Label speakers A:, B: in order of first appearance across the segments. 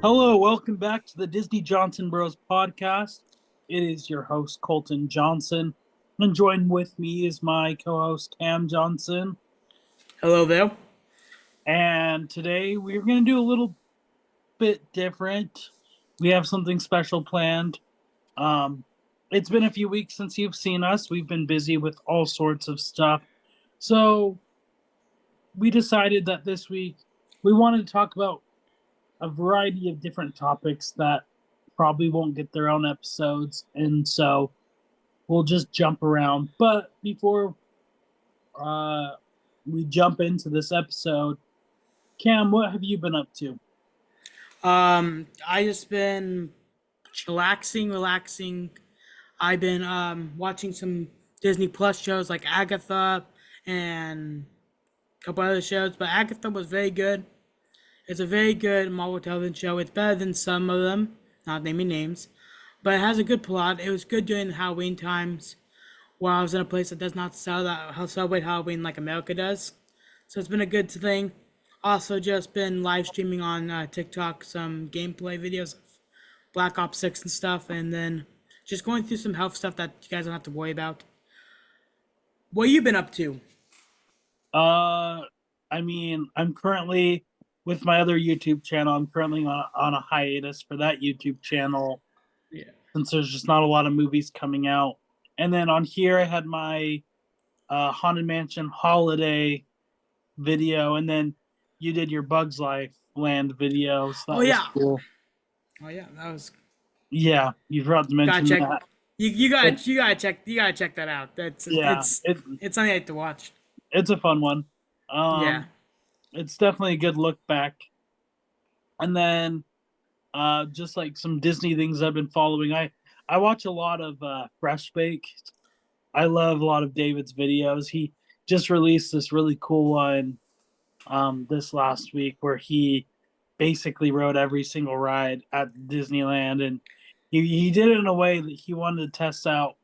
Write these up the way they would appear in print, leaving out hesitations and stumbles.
A: Hello, welcome back to the Disney Johnson Bros podcast. It is your host, Colton Johnson, and joined with me is my co host, Cam Johnson.
B: Hello there.
A: And today we're going to do a little bit different. We have something special planned. Um, it's been a few weeks since you've seen us. We've been busy with all sorts of stuff. So we decided that this week we wanted to talk about a variety of different topics that probably won't get their own episodes, and so we'll just jump around. But before uh, we jump into this episode, Cam, what have you been up to?
B: I just been relaxing. I've been watching some Disney Plus shows like Agatha and a couple other shows, but Agatha was very good. It's a very good Marvel television show. It's better than some of them, not naming names, but it has a good plot. It was good during the Halloween times, while I was in a place that does not celebrate Halloween like America does. So it's been a good thing. Also, just been live streaming on TikTok some gameplay videos of Black Ops 6 and stuff, and then just going through some health stuff that you guys don't have to worry about. What you been up to?
A: Uh, I'm currently with my other YouTube channel. I'm currently on a hiatus for that YouTube channel
B: Yeah.
A: since there's just not a lot of movies coming out. And then on here, I had my Haunted Mansion holiday video, and then you did your Bugs Life Land video, so
B: Oh
A: that was
B: yeah.
A: cool.
B: Oh yeah. That was
A: Yeah, you forgot to
B: gotta
A: mention
B: check.
A: that.
B: You
A: It,
B: you gotta check that out. That's
A: yeah,
B: it's something I like to watch.
A: it's a fun one.
B: Yeah.
A: It's definitely a good look back. And then just like some Disney things I've been following. I watch a lot of Fresh Baked. I love a lot of David's videos. He just released this really cool one this last week where he basically rode every single ride at Disneyland, and he did it in a way that he wanted to test out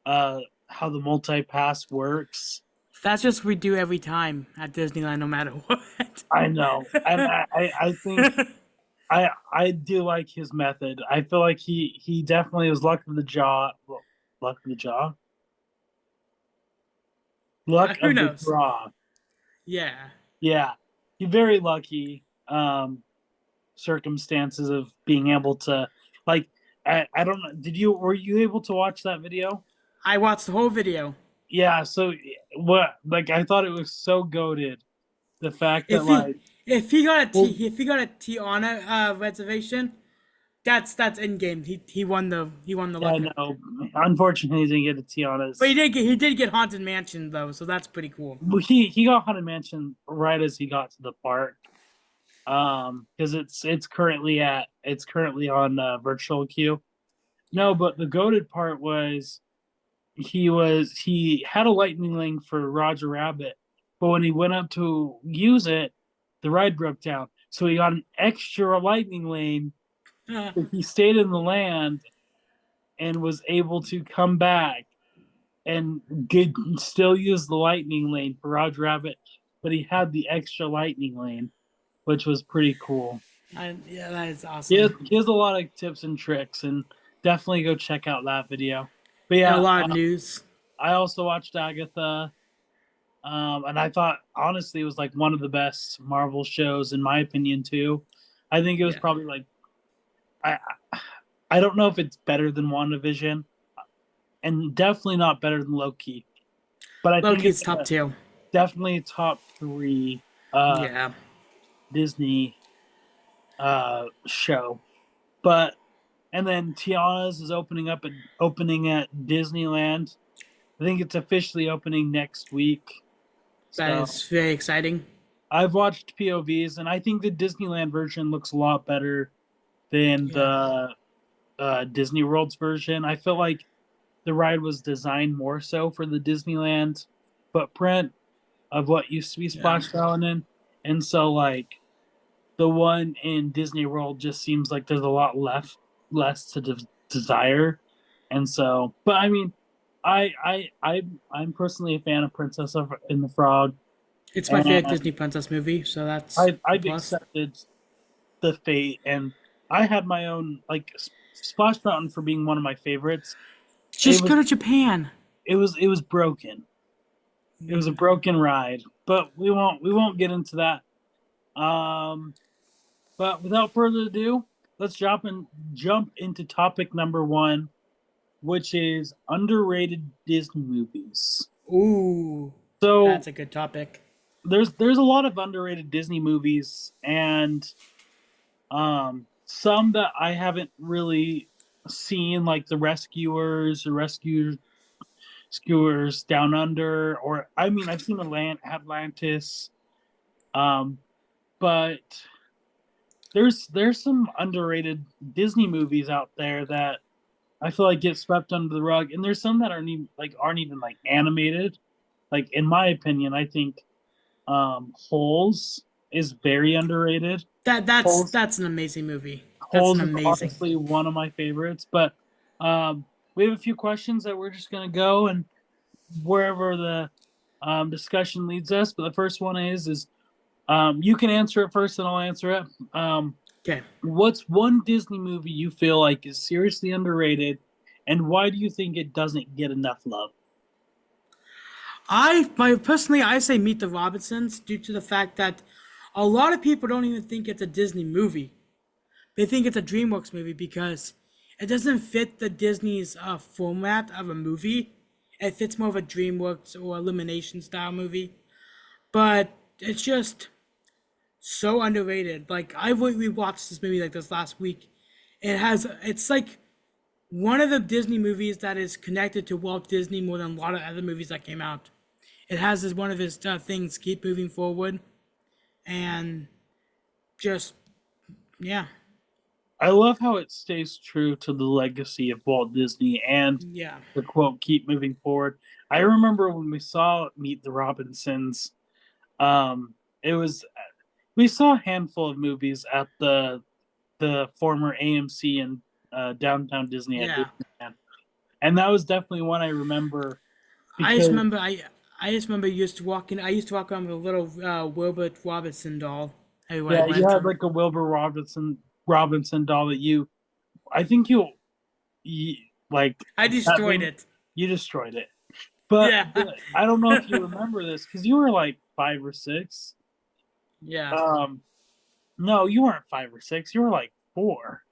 A: how the multi pass works.
B: That's just what we do every time at Disneyland, no matter what.
A: I know, and I think I do like his method. I feel like he definitely was luck of the jaw, luck of the jaw, luck
B: Who
A: of the
B: knows?
A: draw.
B: Yeah.
A: Yeah, he's very lucky. Circumstances of being able to like I don't know. Did you were you able to watch that video?
B: I watched the whole video.
A: Yeah, so what like I thought it was so goated. The fact that
B: If he
A: like well,
B: if he got a Tiana reservation, that's in game. He won the
A: yeah,
B: luck.
A: no, unfortunately he didn't get a
B: But
A: Tiana's.
B: he did get Haunted Mansion though, so that's pretty cool.
A: Well, he got Haunted Mansion right as he got to the park. Because it's currently on virtual queue. No,
B: Yeah.
A: but the goaded part was he had a lightning link for Roger Rabbit, but when he went up to use it, the ride broke down. So he got an extra lightning lane. He stayed in the land and was able to come back and still use the lightning lane for Roger Rabbit, but he had the extra lightning lane, which was pretty cool.
B: Yeah, that is
A: He has,
B: awesome.
A: he has a lot of tips and tricks, and definitely go check out that video. But
B: And a
A: yeah,
B: lot of news.
A: I also watched Agatha. And I thought honestly it was like one of the best Marvel shows in my opinion too. I think it was
B: Yeah.
A: probably like I I don't know if it's better than WandaVision, and definitely not better than Loki, but I think it's
B: Loki's top two.
A: definitely top three
B: Yeah.
A: Disney show. But and then Tiana's is opening at Disneyland. I think it's officially opening next week.
B: That
A: So
B: is very exciting.
A: I've watched POVs, and I think the Disneyland version looks a lot better than
B: Yeah.
A: the Disney World's version. I feel like the ride was designed more so for the Disneyland footprint of what used to be
B: Yeah.
A: Splash Mountain, and so like the one in Disney World just seems like there's a lot less to desire, and so. But I mean, I'm personally a fan of Princess and the Frog,
B: It's my favorite
A: and
B: Disney princess movie, so that's a
A: I've
B: plus.
A: accepted the fate and I had my own like Splash Mountain for being one of my favorites. It
B: Just
A: was
B: go to Japan.
A: it was broken. It was a
B: Mm.
A: broken ride, but we won't get into that. Um, but without further ado, let's jump into topic number one, which is underrated Disney movies.
B: Ooh,
A: So
B: that's a good topic.
A: there's a lot of underrated Disney movies, and some that I haven't really seen, like The Rescuers or Rescuers Down Under, or I mean I've seen Atlantis, um, but there's some underrated Disney movies out there that I feel like get swept under the rug, and there's some that aren't even like animated. Like in my opinion, I think Holes is very underrated. Holes
B: That's an amazing movie. That's an
A: Holes is
B: amazing.
A: honestly one of my favorites, but um, we have a few questions that we're just gonna go and wherever the discussion leads us. But the first one is you can answer it first, and I'll answer it.
B: Okay.
A: What's one Disney movie you feel like is seriously underrated, and why do you think it doesn't get enough love?
B: Personally, I say Meet the Robinsons due to the fact that a lot of people don't even think it's a Disney movie. They think it's a DreamWorks movie because it doesn't fit the Disney's format of a movie. It fits more of a DreamWorks or Illumination style movie. But it's just so underrated. Like I rewatched this movie like this last week. It's like one of the Disney movies that is connected to Walt Disney more than a lot of other movies that came out. It has as one of his things, keep moving forward, and just yeah,
A: I love how it stays true to the legacy of Walt Disney and
B: yeah.
A: the quote "keep moving forward." I remember when we saw Meet the Robinsons. It was we saw a handful of movies at the former AMC and downtown Disney at
B: Yeah,
A: Disneyland, and that was definitely one I remember
B: I just
A: because
B: remember I just remember I used to walk around with a little Wilbert Robinson doll everywhere I
A: yeah, you
B: went.
A: had like a Wilbur Robinson doll that I think you like
B: I
A: that
B: destroyed
A: thing
B: it.
A: you destroyed it. But
B: Yeah,
A: I don't know if you remember this because you were like 5 or 6.
B: yeah.
A: Um, no, you weren't 5 or 6. You were like 4.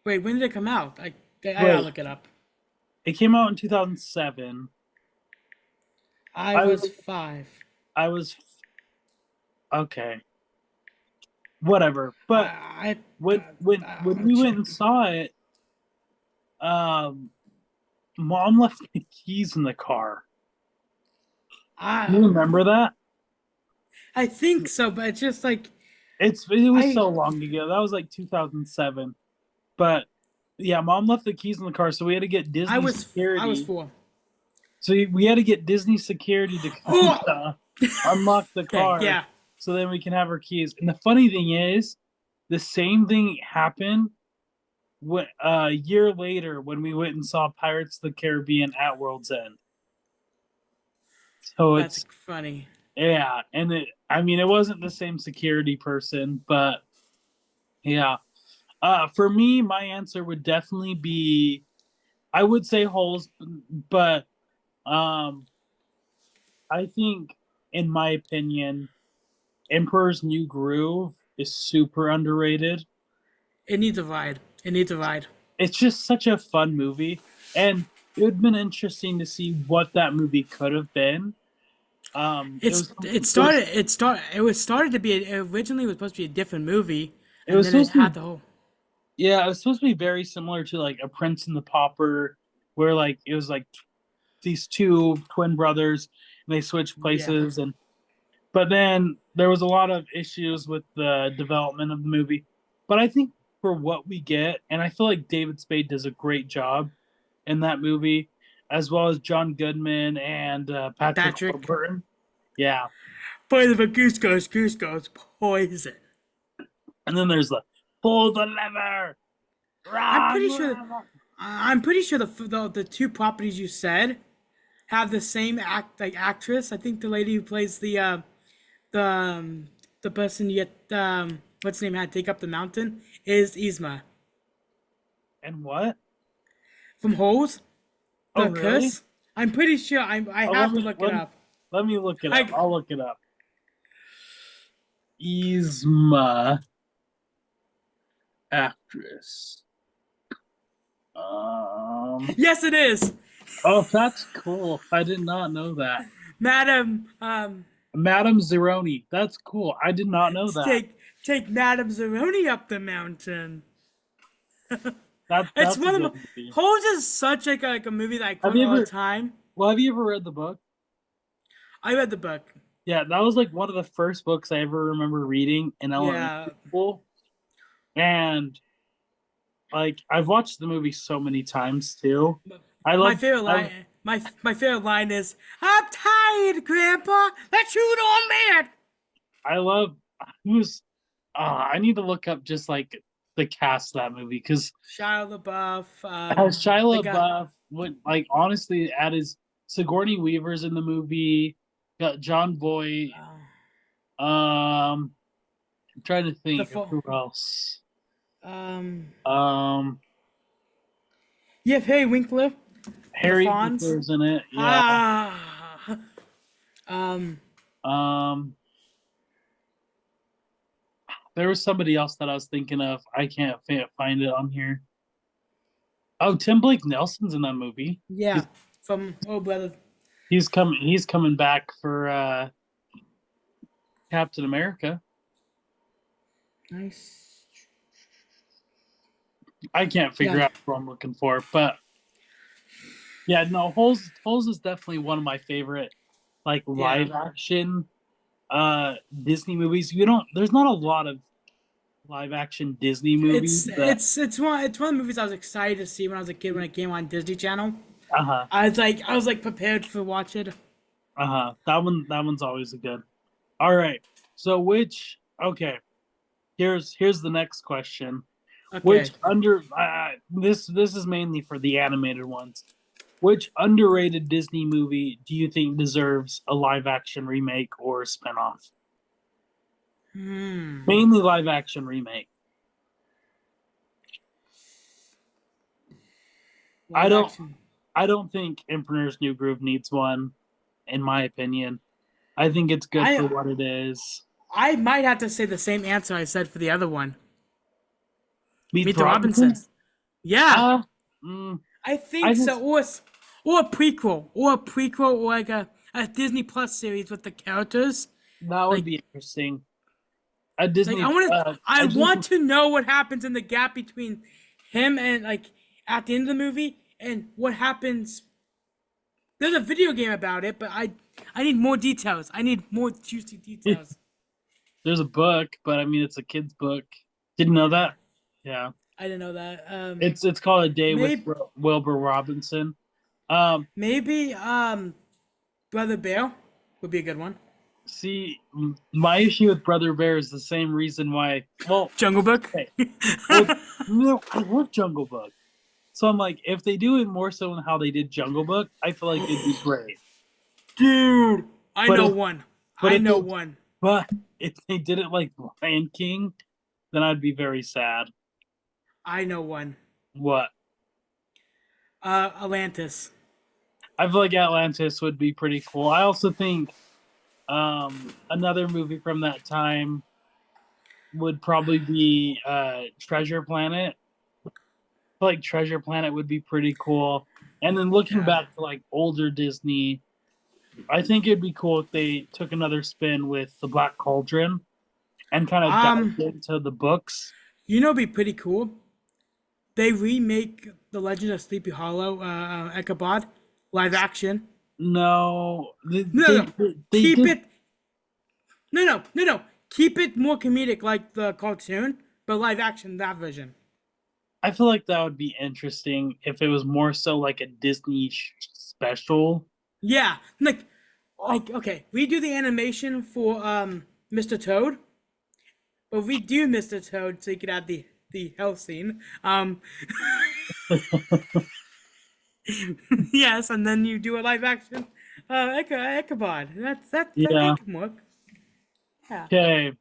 B: Wait, when did it come out? I gotta
A: Wait,
B: look it up.
A: it came out in 2007.
B: I
A: I
B: was
A: was
B: 5.
A: I was okay, whatever. But
B: I
A: when
B: I'll
A: we went
B: check.
A: and saw it, um, mom left the keys in the car. You
B: I
A: remember that?
B: I think so, but it's just like
A: It was
B: I
A: so long ago. That was like 2007. But yeah, mom left the keys in the car, so we had to get Disney
B: I was
A: security.
B: 4.
A: So we had to get Disney security to come
B: Oh,
A: to unlock the
B: okay,
A: car
B: yeah.
A: so then we can have our keys. And the funny thing is, the same thing happened a year later when we went and saw Pirates of the Caribbean at World's End. So
B: That's
A: it's
B: funny.
A: yeah, and I mean it wasn't the same security person, but yeah. For me, my answer would definitely be I would say Holes, but um I think in my opinion Emperor's New Groove is super underrated.
B: It needs a ride. It needs a ride.
A: It's just such a fun movie, and it would have been interesting to see what that movie could have been.
B: It was started to be it originally was supposed to be a different movie,
A: it
B: and
A: was
B: then it
A: supposed to
B: had
A: be
B: the whole
A: yeah, it was supposed to be very similar to like a Prince and the Pauper, where like it was like these two twin brothers and they switched
B: yeah.
A: places, and but then there was a lot of issues with the development of the movie. But I think for what we get, and I feel like David Spade does a great job in that movie, as well as John Goodman and Patrick
B: Patrick.
A: Warburton. Yeah,
B: Point of a goose goes poison.
A: and then there's the pull the lever,
B: I'm
A: run,
B: pretty sure.
A: lever.
B: I'm pretty sure the two properties you said have the same actress. I think the lady who plays the person you get what's his name had to take up the mountain is Yzma
A: And what?
B: from Holes.
A: Oh,
B: The
A: really?
B: curse. I'm pretty sure. I
A: Oh,
B: have to look it up.
A: let me look it up.
B: I
A: I'll look it up. Yzma actress.
B: yes, it is,
A: Oh, that's cool. I did not know that.
B: Madam.
A: Madame Zeroni. That's cool. I did not know that.
B: Take Madam Zeroni up the mountain. It's
A: That's a
B: one of my.
A: good movie.
B: Holes is such like a movie that I
A: Have
B: quote
A: you
B: all the
A: ever
B: time.
A: have you ever read the book?
B: I read the book.
A: Yeah, that was like one of the first books I ever remember reading in
B: Yeah,
A: elementary school. And like I've watched the movie so many times too. I
B: my
A: love
B: favorite
A: I
B: line. My favorite line is, "I'm tired, Grandpa. Let's shoot on man."
A: I love who's I need to look up just like the cast of that movie because
B: Shia LaBeouf.
A: as
B: The
A: Shia
B: guy.
A: LaBeouf, what like honestly, at his Sigourney Weaver's in the movie, got John Boy. I'm trying to
B: The
A: think of
B: full.
A: who else.
B: Um.
A: Um,
B: You have Harry Winkler. The
A: Harry
B: Fonz.
A: Winkler's in it. Yeah.
B: Ah. Um.
A: Um, there was somebody else that I was thinking of. I can't find it on here. Oh, Tim Blake Nelson's in that movie.
B: Yeah. From Oh Brother.
A: He's coming back for Captain America.
B: Nice.
A: I can't figure
B: Yeah.
A: out what I'm looking for, but yeah, no, Holes is definitely one of my favorite like
B: Yeah.
A: live action Disney movies. You don't there's not a lot of live action Disney movies that
B: It's one of the movies I was excited to see when I was a kid when it came on Disney Channel.
A: uh-huh.
B: I was like prepared to watch it.
A: That one's always a good. All right. So which okay, here's the next question. Which
B: Okay.
A: this is mainly for the animated ones. Which underrated Disney movie do you think deserves a live action remake or spinoff?
B: Hmm.
A: Mainly live action remake. I
B: Live
A: don't
B: action.
A: I don't think Emperor's New Groove needs one, in my opinion. I think it's good for
B: I
A: what it is.
B: I might have to say the same answer I said for the other one.
A: Meet
B: Meet
A: the
B: the
A: Robinsons?
B: Robinsons. Yeah,
A: Uh, mm,
B: I
A: I
B: think so.
A: just
B: Or a prequel, or like a Disney Plus series with the characters.
A: that would
B: Like
A: be interesting. A Disney
B: I
A: a
B: want
A: Disney
B: to know what happens in the gap between him and like at the end of the movie and what happens. There's a video game about it, but I need more details. I need more juicy details.
A: there's a book, but I mean it's a kid's book. Didn't know
B: Yeah,
A: that? Yeah.
B: I didn't know that.
A: It's called A Day with
B: Maybe
A: Wilbur Robinson. Um,
B: maybe Brother Bear would be a good one.
A: See, my issue with Brother Bear is the same reason why. Well,
B: Jungle Book.
A: hey, well, no, I love Jungle Book. So I'm like, if they do it more so than how they did Jungle Book, I feel like it'd be great.
B: Dude, I
A: But
B: know
A: if
B: one.
A: but
B: I
A: if
B: know
A: they
B: one.
A: but if they did it like Lion King, then I'd be very sad.
B: I know one.
A: What?
B: Atlantis.
A: I feel like Atlantis would be pretty cool. I also think another movie from that time would probably be Treasure Planet. Like Treasure Planet would be pretty cool. And then looking
B: Yeah.
A: back to like older Disney, I think it'd be cool if they took another spin with the Black Cauldron and kind of dived
B: Um,
A: into the books.
B: you know, it'd be pretty cool. They remake the Legend of Sleepy Hollow, Ichabod, live action.
A: No,
B: No, no,
A: they
B: keep
A: did.
B: it. No. Keep it more comedic, like the cartoon, but live action that version.
A: I feel like that would be interesting if it was more so like a Disney special.
B: Yeah, like okay, we do the animation for Mr. Toad, but we do Mr. Toad so you could add the health scene. Yes, and then you do a live action Ichabod. That
A: Yeah.
B: can work. Yeah.
A: Okay.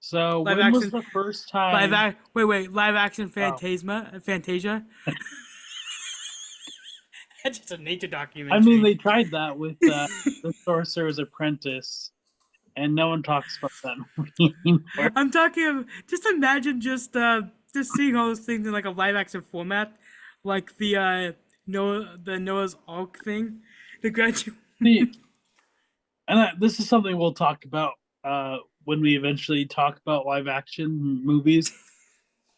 A: So
B: Live
A: when was
B: action,
A: the first time?
B: live action
A: Oh,
B: Fantasia. That's just a nature
A: I mean,
B: documentary.
A: they tried that with the Sorcerer's Apprentice, and no one talks about that movie anymore.
B: I'm talking of just imagine just seeing all those things in like a live action format, like the Noah's Ark thing, the graduate.
A: See, and this is something we'll talk about when we eventually talk about live action movies.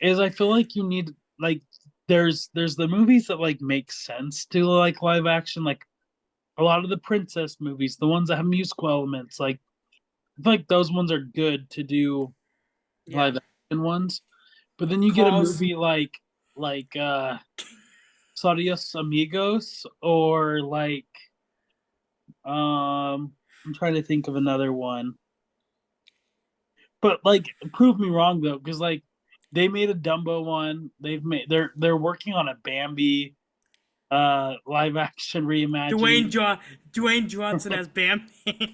A: Is I feel like you need like there's the movies that like make sense to like live action, like a lot of the princess movies, the ones that have musical elements, like I feel like those ones are good to do
B: Yeah,
A: live action ones. But then you get a
B: Claws.
A: movie like Sadios Amigos or like I'm trying to think of another one. But like prove me wrong though, because like they made a Dumbo one. They're working on a Bambi live action
B: Dwayne
A: reimagining.
B: jo- Dwayne Johnson as Bam.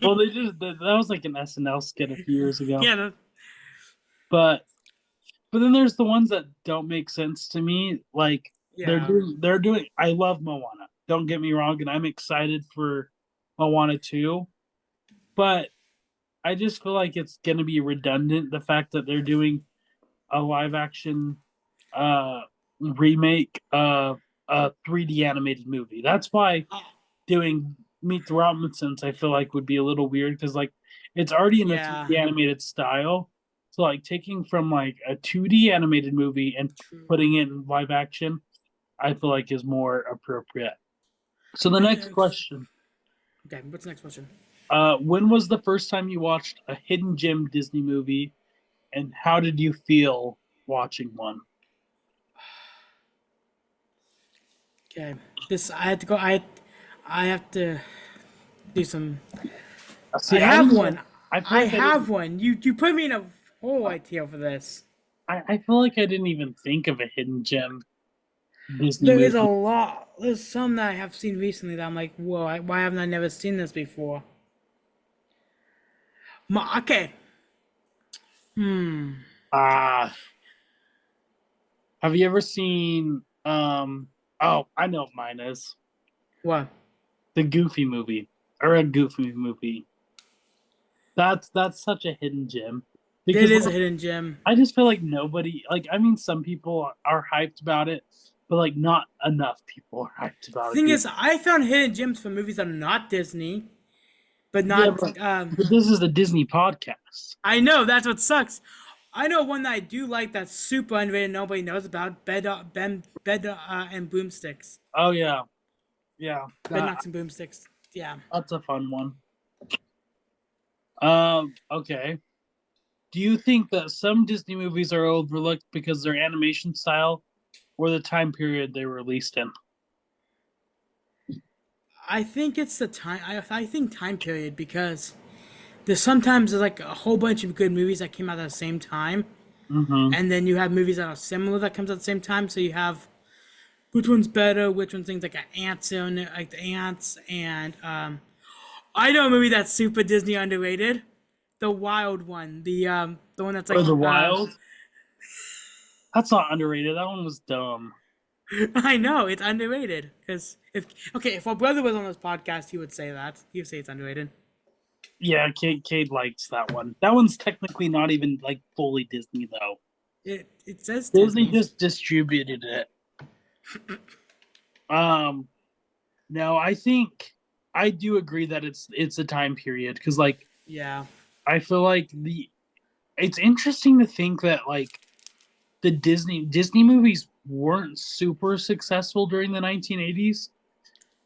A: Well, that was like an SNL skit a few years ago.
B: Yeah,
A: But then there's the ones that don't make sense to me. Like
B: yeah,
A: they're doing. I love Moana. Don't get me wrong, and I'm excited for Moana 2. But I just feel like it's gonna be redundant. The fact that they're doing a live action uh remake of a 3D animated movie. That's why
B: uh,
A: doing Meet the Robinsons I feel like would be a little weird because like it's already in a
B: yeah.
A: 3D animated style. So like taking from like a 2D animated movie and
B: True.
A: putting it in live action, I feel like is more appropriate. So the next question,
B: Okay, what's the next question?
A: when was the first time you watched a hidden gem Disney movie, and how did you feel watching one?
B: Okay, this I had to go. I have to do some. I
A: See, I
B: have
A: didn't even.
B: one.
A: I feel
B: I
A: like I
B: have
A: didn't.
B: one. You put me in a hole right here for this.
A: I feel like I didn't even think of a hidden gem Disney
B: There is a
A: movie.
B: lot. There's some that I have seen recently that I'm like, whoa, why haven't I never seen this before? Okay. Hmm.
A: Ah, have you ever seen? Oh, I know what mine is.
B: What?
A: The Goofy movie or a Goofy movie. That's such a hidden gem
B: It
A: because
B: is a
A: like
B: hidden gem.
A: I just feel like nobody like I mean some people are hyped about it, but like not enough people are hyped about a
B: Thing
A: Goofy.
B: is, I found hidden gems for movies that are not Disney, but
A: Yeah,
B: not.
A: but this is a Disney podcast.
B: I know that's what sucks. I know one that I do like that's super underrated. Nobody knows about and Boomsticks.
A: Oh yeah, yeah,
B: Bed Knocks and Boomsticks. Yeah.
A: that's a fun one. Okay. Do you think that some Disney movies are overlooked because of their animation style or the time period they were released in?
B: I think it's the time. I think time period because there's like a whole bunch of good movies that came out at the same time,
A: Mm-hmm.
B: and then you have movies that are similar that comes at the same time. So you have which one's better, which one things like ants and like the ants and I know a movie that's super Disney underrated, the Wild one, the one that's
A: Or
B: like
A: The Wild? That's not underrated. That one was dumb.
B: I know it's underrated because if our brother was on this podcast, he would say that he would say it's underrated.
A: Yeah, Cade likes that one. That one's technically not even like fully Disney though.
B: It says
A: Disney
B: Disney.
A: just distributed it. Um, no, I think I do agree that it's a time period because like
B: Yeah,
A: I feel like the it's interesting to think that like the Disney movies weren't super successful during the 1980s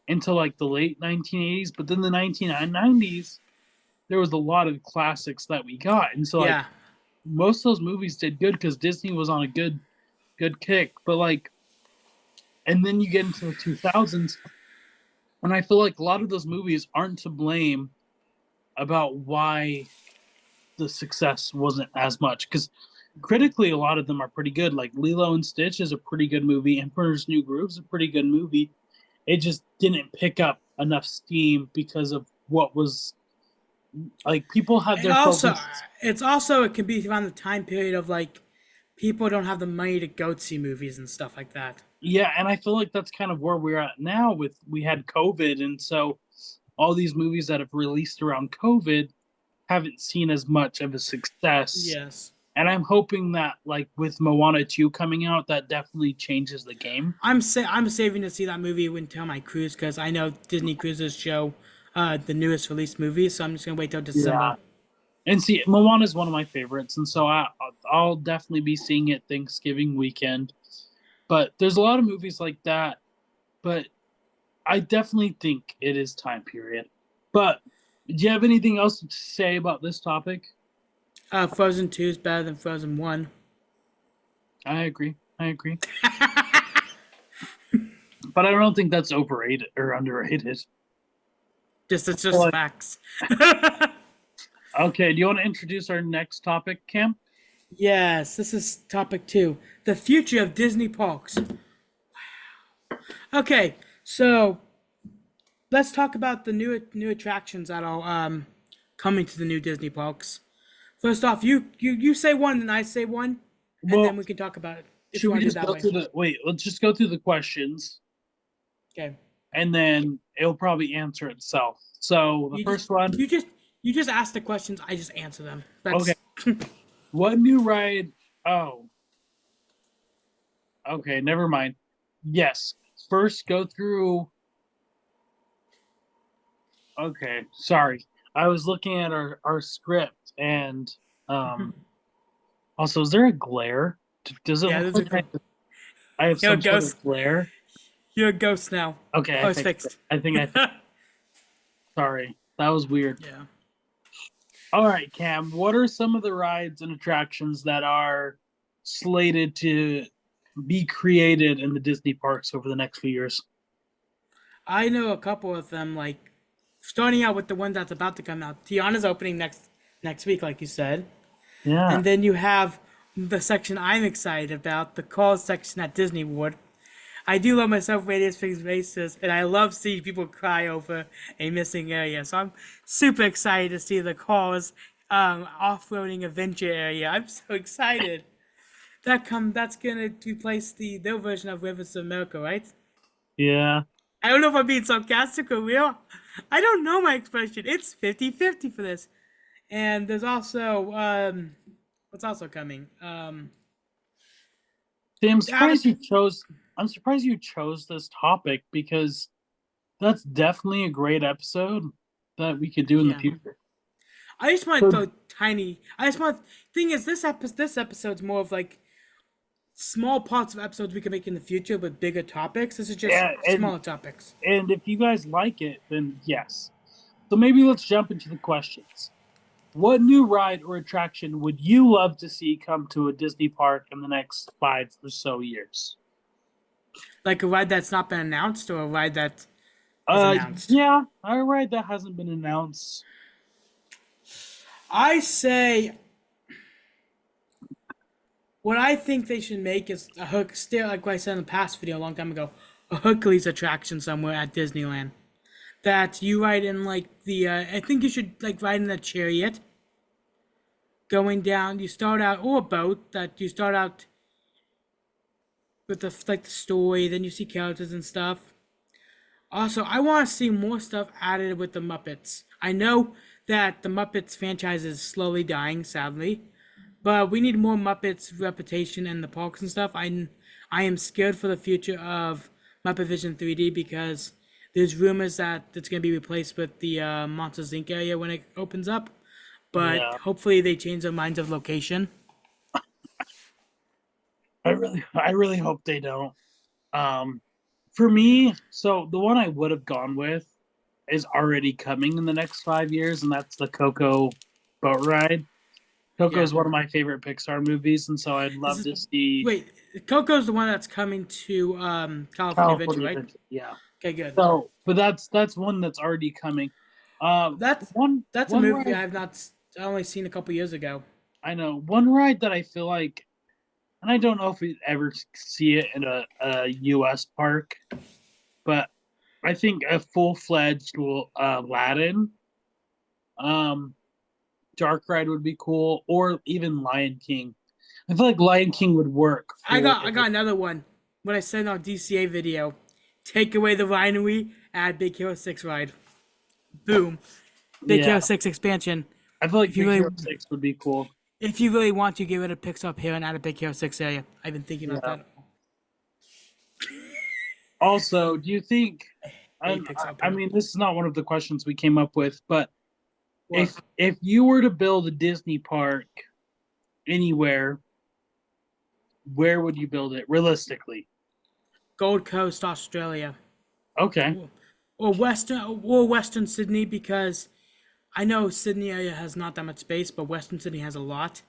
A: until like the late 1980s, but then the 1990s there was a lot of classics that we got, and so like
B: yeah,
A: most of those movies did good because Disney was on a good kick. But like, and then you get into the 2000s, and I feel like a lot of those movies aren't to blame about why the success wasn't as much because critically a lot of them are pretty good. Like Lilo and Stitch is a pretty good movie. Emperor's New Groove is a pretty good movie. It just didn't pick up enough steam because of what was Like people have
B: And
A: their
B: also,
A: focus.
B: it can be around the time period of like people don't have the money to go see movies and stuff like that.
A: Yeah, and I feel like that's kind of where we're at now. With we had COVID, and so all these movies that have released around COVID haven't seen as much of a success.
B: Yes.
A: And I'm hoping that like with Moana 2 coming out, that definitely changes the game.
B: I'm saving to see that movie until my cruise because I know Disney cruises show the newest released movies, so I'm just gonna wait till
A: Yeah.
B: December.
A: And see, Moana is one of my favorites, and so I'll definitely be seeing it Thanksgiving weekend. But there's a lot of movies like that, but I definitely think it is time period. But do you have anything else to say about this topic?
B: Frozen 2 is better than Frozen 1.
A: I agree. I agree. But I don't think that's overrated or underrated.
B: Just it's just
A: Well,
B: facts.
A: okay, do you want to introduce our next topic, Cam?
B: Yes, this is topic 2. The future of Disney parks. Okay, so let's talk about the new attractions that are coming to the new Disney parks. First off, you say one and I say one, and then
A: Well,
B: we can talk about it if
A: should
B: you
A: we
B: want to do it
A: just
B: that
A: go
B: way.
A: through the wait, let's just go through the questions
B: Okay.
A: and then it'll probably answer itself. So the
B: You just
A: first one,
B: you just you just ask the questions, I just answer them.
A: okay.
B: That's
A: What new ride? Oh, okay, never mind. Yes. First go through okay, sorry. I was looking at our script and um also is there a glare? Does it
B: yeah,
A: look
B: there's a
A: like I have
B: you're a
A: some sort of
B: ghost.
A: glare?
B: You're a ghost now.
A: Okay, I
B: Oh, it's
A: fixed it.
B: fixed.
A: I think I fixed sorry. That was weird.
B: Yeah.
A: All right, Cam, what are some of the rides and attractions that are slated to be created in the Disney parks over the next few years?
B: I know a couple of them, like starting out with the one that's about to come out. Tiana's opening next week, like you said.
A: Yeah.
B: And then you have the section I'm excited about, the call section at Disney World. I do love myself Radius Fix Races, and I love seeing people cry over a missing area. So I'm super excited to see the cars off-roading adventure area. I'm so excited. That's gonna replace their version of Rivers of America, right?
A: Yeah.
B: I don't know if I'm being sarcastic or real. I don't know my expression. It's 50-50 for this. And there's also what's also coming?
A: See,
B: Avatar.
A: I'm surprised you chose this topic because that's definitely a great episode that we could do in the
B: Yeah.
A: future.
B: I just want to
A: So,
B: throw tiny. I just want. Thing is, this episode's more of like small parts of episodes we can make in the future with bigger topics. This is just
A: yeah,
B: smaller topics.
A: and if you guys like it, then yes. So maybe let's jump into the questions. What new ride or attraction would you love to see come to a Disney park in the next 5 or so years?
B: Like a ride that's not been announced or a ride that is announced.
A: Yeah, a ride that hasn't been announced.
B: I say what I think they should make is a hook. Still, like what I said in the past video a long time ago, a Hercules attraction somewhere at Disneyland. That you ride in like the. I think you should like ride in a chariot. Going down, you start out or a boat. That you start out with the story, then you see characters and stuff. Also, I want to see more stuff added with the Muppets. I know that the Muppets franchise is slowly dying, sadly, but we need more Muppets reputation in the parks and stuff. I am scared for the future of Muppet Vision 3D because there's rumors that it's going to be replaced with the Monsters Inc. area when it opens up. But
A: Yeah,
B: hopefully they change their minds of location.
A: I really hope they don't. Um, for me, so the one I would have gone with is already coming in the next 5 years, and that's the Coco boat ride. Coco
B: Yeah.
A: is one of my favorite Pixar movies, and so I'd
B: This
A: love
B: is
A: to see
B: wait. Coco's the one that's coming to California Adventure,
A: California
B: right?
A: Adventure. Yeah.
B: Okay, good.
A: So, but that's one that's already coming.
B: That's
A: One
B: that's a
A: one
B: movie
A: ride
B: I have not I only seen a couple years ago.
A: I know one ride that I feel like, and I don't know if we ever see it in a U.S. park, but I think a full fledged Aladdin Um, Dark Ride would be cool, or even Lion King. I feel like Lion King would work for.
B: I got another one. When I said on DCA video, take away the Rhinery, add Big Hero 6 ride. Boom. Big
A: Yeah,
B: Hero 6 expansion.
A: I feel like
B: If you
A: Big Hero
B: really
A: 6 would be cool.
B: if you really want to get rid of Pixar up here and add a Big Hero 6 area. I've been thinking about
A: Yeah.
B: that.
A: Also, do you think?
B: Hate
A: And
B: Pixar up
A: I
B: here.
A: mean, this is not one of the questions we came up with, but
B: What?
A: if you were to build a Disney park anywhere, where would you build it realistically?
B: Gold Coast, Australia.
A: Okay.
B: Or Western Sydney because I know Sydney area has not that much space, but Western Sydney has a lot.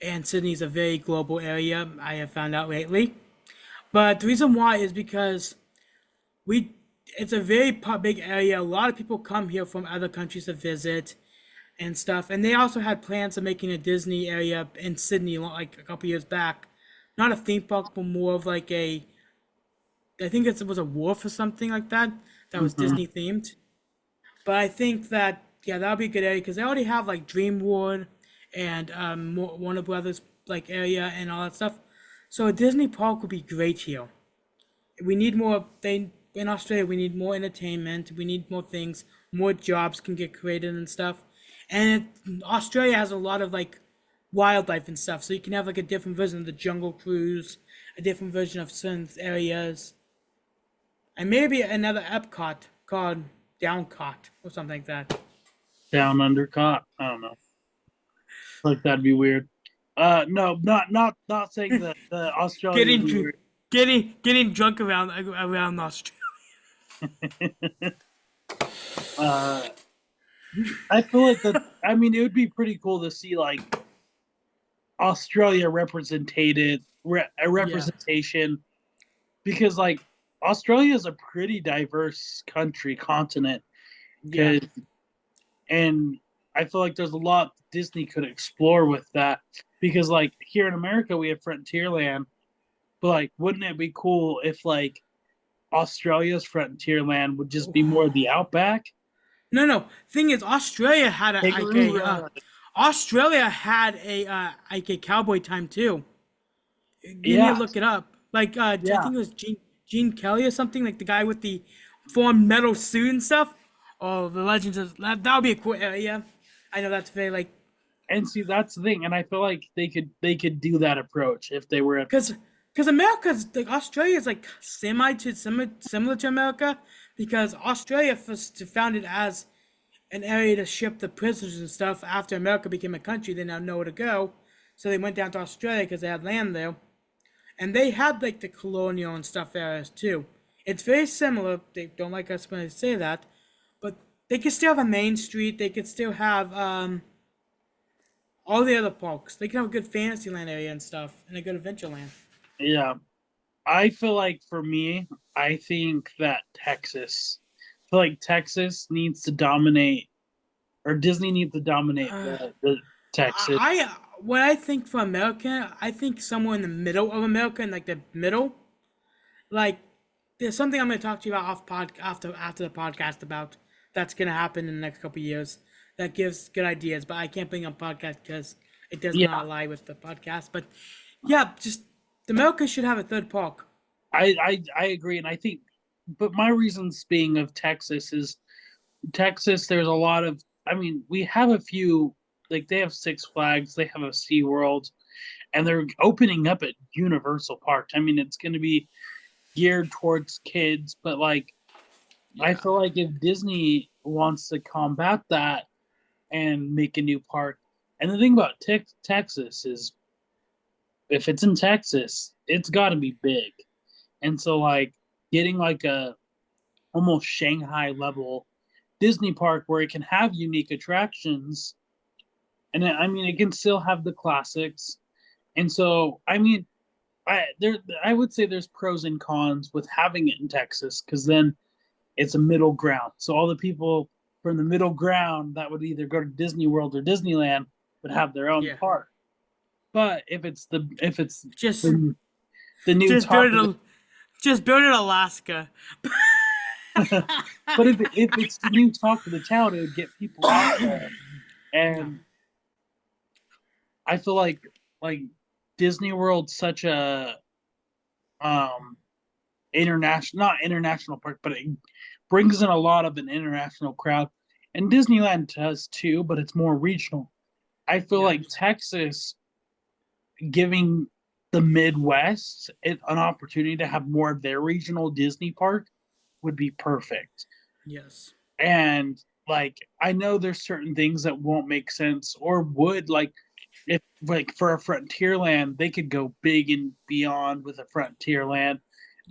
B: And Sydney is a very global area, I have found out lately. But the reason why is because we it's a very big area. A lot of people come here from other countries to visit and stuff. And they also had plans of making a Disney area in Sydney like a couple years back. Not a theme park, but more of like a I think it was a wharf or something like that that was
A: Hmm.
B: Disney themed. But I think that yeah, that'll be a good area because they already have like Dreamwood and Warner Brothers like area and all that stuff. So a Disney park would be great here. We need more. They in Australia we need more entertainment. We need more things. More jobs can get created and stuff. And Australia has a lot of like wildlife and stuff, so you can have like a different version of the Jungle Cruise, a different version of certain areas, and maybe another Epcot called Downcott or something like that.
A: Down under cot. I don't know. Like that'd be weird. No, not saying that Australia would
B: Getting
A: be
B: dr-
A: weird.
B: getting drunk around Australia.
A: uh, I feel like that. I mean, it would be pretty cool to see like Australia a
B: Yeah,
A: representation, because like Australia is a pretty diverse continent.
B: yeah,
A: Cause and I feel like there's a lot Disney could explore with that, because like here in America we have Frontierland, but like wouldn't it be cool if like Australia's Frontierland would just be more of the outback?
B: no. Thing is, Australia had a
A: Kangaroo ride.
B: Australia had a like a cowboy time too. You need to
A: Yeah,
B: look it up. Like I
A: yeah.
B: think it was Gene Kelly or something, like the guy with the formed metal suit and stuff. Oh, the Legends of that would be a cool area. I know that's very like
A: And see, that's the thing, and I feel like they could do that approach if they were.
B: because America's like Australia is like similar to America because Australia was founded as an area to ship the prisoners and stuff. After America became a country, they now know where to go, so they went down to Australia because they had land there, and they had like the colonial and stuff areas too. It's very similar. They don't like us when I say that, but they could still have a main street. They could still have all the other parks. They can have a good Fantasyland area and stuff, and a good Adventureland.
A: Yeah, I feel like for me, I think that I feel like Texas needs to dominate, or Disney needs to dominate the Texas.
B: What I think for America, I think somewhere in the middle of America, in like the middle, like there's something I'm going to talk to you about after the podcast about that's going to happen in the next couple of years that gives good ideas, but I can't bring on podcast because it does
A: Yeah,
B: not lie with the podcast. But yeah, just America should have a third park.
A: I agree, and I think, but my reasons being of Texas is Texas. There's a lot of. I mean, we have a few. Like they have Six Flags, they have a Sea World, and they're opening up at Universal Park. I mean, it's going to be geared towards kids, but like I
B: Yeah.
A: feel like if Disney wants to combat that and make a new park, and the thing about Texas is if it's in Texas, it's got to be big. And so like getting like a almost Shanghai level Disney park where it can have unique attractions, and I mean it can still have the classics. And so I mean I would say there's pros and cons with having it in Texas, because then it's a middle ground. So all the people from the middle ground that would either go to Disney World or Disneyland would have their own
B: Yeah.
A: park. But if it's
B: Just
A: the, the new
B: just
A: talk
B: build
A: of the
B: it. Just build it Alaska.
A: but if it's the new talk of the town, it would get people out there.
B: Yeah.
A: And I feel like Disney World's such a um international, not international park, but it brings in a lot of an international crowd. And Disneyland does too, but it's more regional. I feel
B: Yeah.
A: like Texas giving the Midwest an opportunity to have more of their regional Disney park would be perfect.
B: Yes.
A: And like I know there's certain things that won't make sense or would, like if like for a Frontierland, they could go big and beyond with a Frontierland.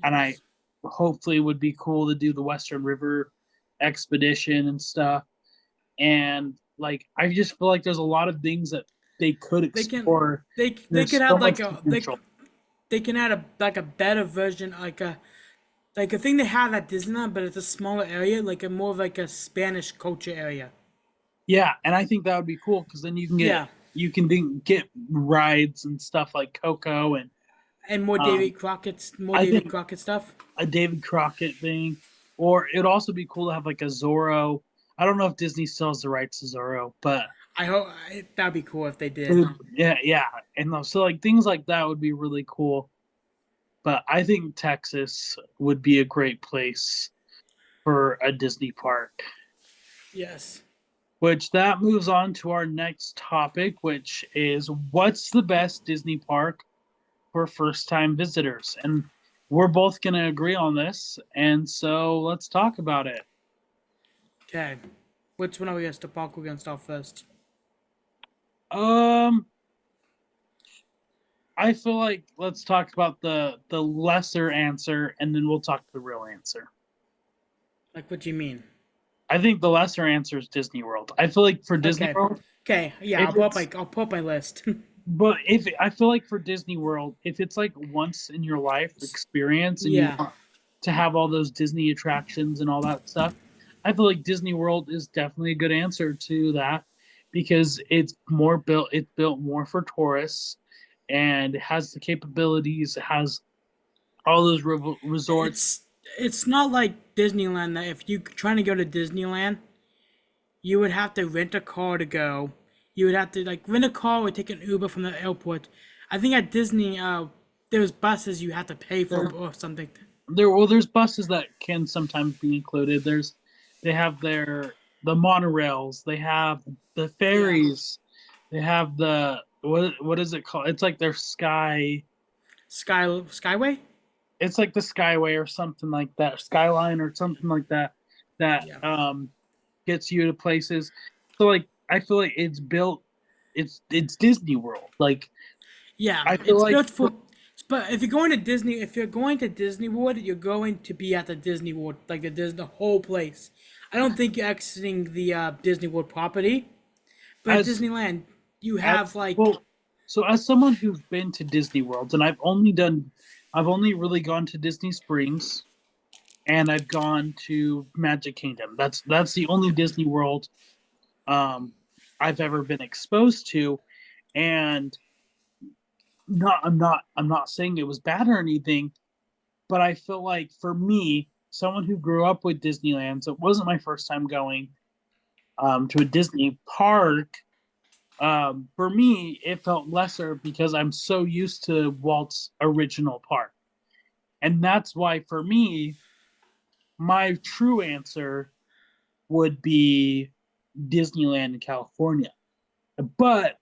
A: And I
B: Yes.
A: hopefully would be cool to do the Western River expedition and stuff. And like I just feel like there's a lot of things that they could
B: They can
A: explore.
B: they
A: There's
B: could
A: so
B: add
A: much
B: like
A: potential.
B: they can add a better version like a thing they have at Disneyland, but it's a smaller area, like a more of like a Spanish culture area.
A: Yeah, and I think that would be cool because then
B: Yeah,
A: get rides and stuff like Coco and
B: and
A: um
B: More
A: I
B: David
A: think
B: Crockett stuff.
A: a David Crockett thing, or it'd also be cool to have like a Zorro. I don't know if Disney sells the rights to Zorro, but
B: That'd be cool if they did.
A: yeah, yeah, and so like things like that would be really cool. But I think Texas would be a great place for a Disney park.
B: Yes.
A: Which that moves on to our next topic, which is what's the best Disney park for first time visitors? And we're both going to agree on this. And so let's talk about it.
B: Okay. Which one are we gonna start? Park we're gonna start first.
A: Um, I feel like let's talk about the lesser answer and then we'll talk the real answer.
B: Like, what do you mean?
A: I think the lesser answer is Disney World. I feel like for Disney
B: Okay.
A: World,
B: Okay. Yeah,
A: if it's
B: I'll pull up my list.
A: but if I feel like for Disney World, if it's like once in your life experience and you
B: Yeah.
A: want to have all those Disney attractions and all that stuff, I feel like Disney World is definitely a good answer to that because it's built more for tourists and it has the capabilities, it has all those resorts.
B: It's it's not like Disneyland that if you trying to go to Disneyland, you would have to rent a car to go. You would have to like rent a car or take an Uber from the airport. I think at Disney, there's buses you have to pay for
A: There,
B: or something.
A: there's buses that can sometimes be included. They have the monorails, they have the
B: Yeah,
A: ferries, they have the what is it called? It's like their sky.
B: Skyway.
A: It's like the Skyway or something like that, Skyline or something like that. That
B: Yeah,
A: gets you to places. So like I feel like it's built. It's Disney World. Like
B: yeah.
A: I feel
B: It's
A: like
B: built for. But if you're going to Disney World, you're going to be at the Disney World, like the whole place. I don't think you're exiting the Disney World property. But at
A: as
B: Disneyland, you
A: as
B: have like
A: well. So as someone who's been to Disney World, and I've only really gone to Disney Springs, and I've gone to Magic Kingdom. That's the only Disney World um, I've ever been exposed to, and I'm not saying it was bad or anything, but I feel like for me, someone who grew up with Disneyland, so it wasn't my first time going to a Disney park. For me, it felt lesser because I'm so used to Walt's original park, and that's why for me, my true answer would be Disneyland in California. But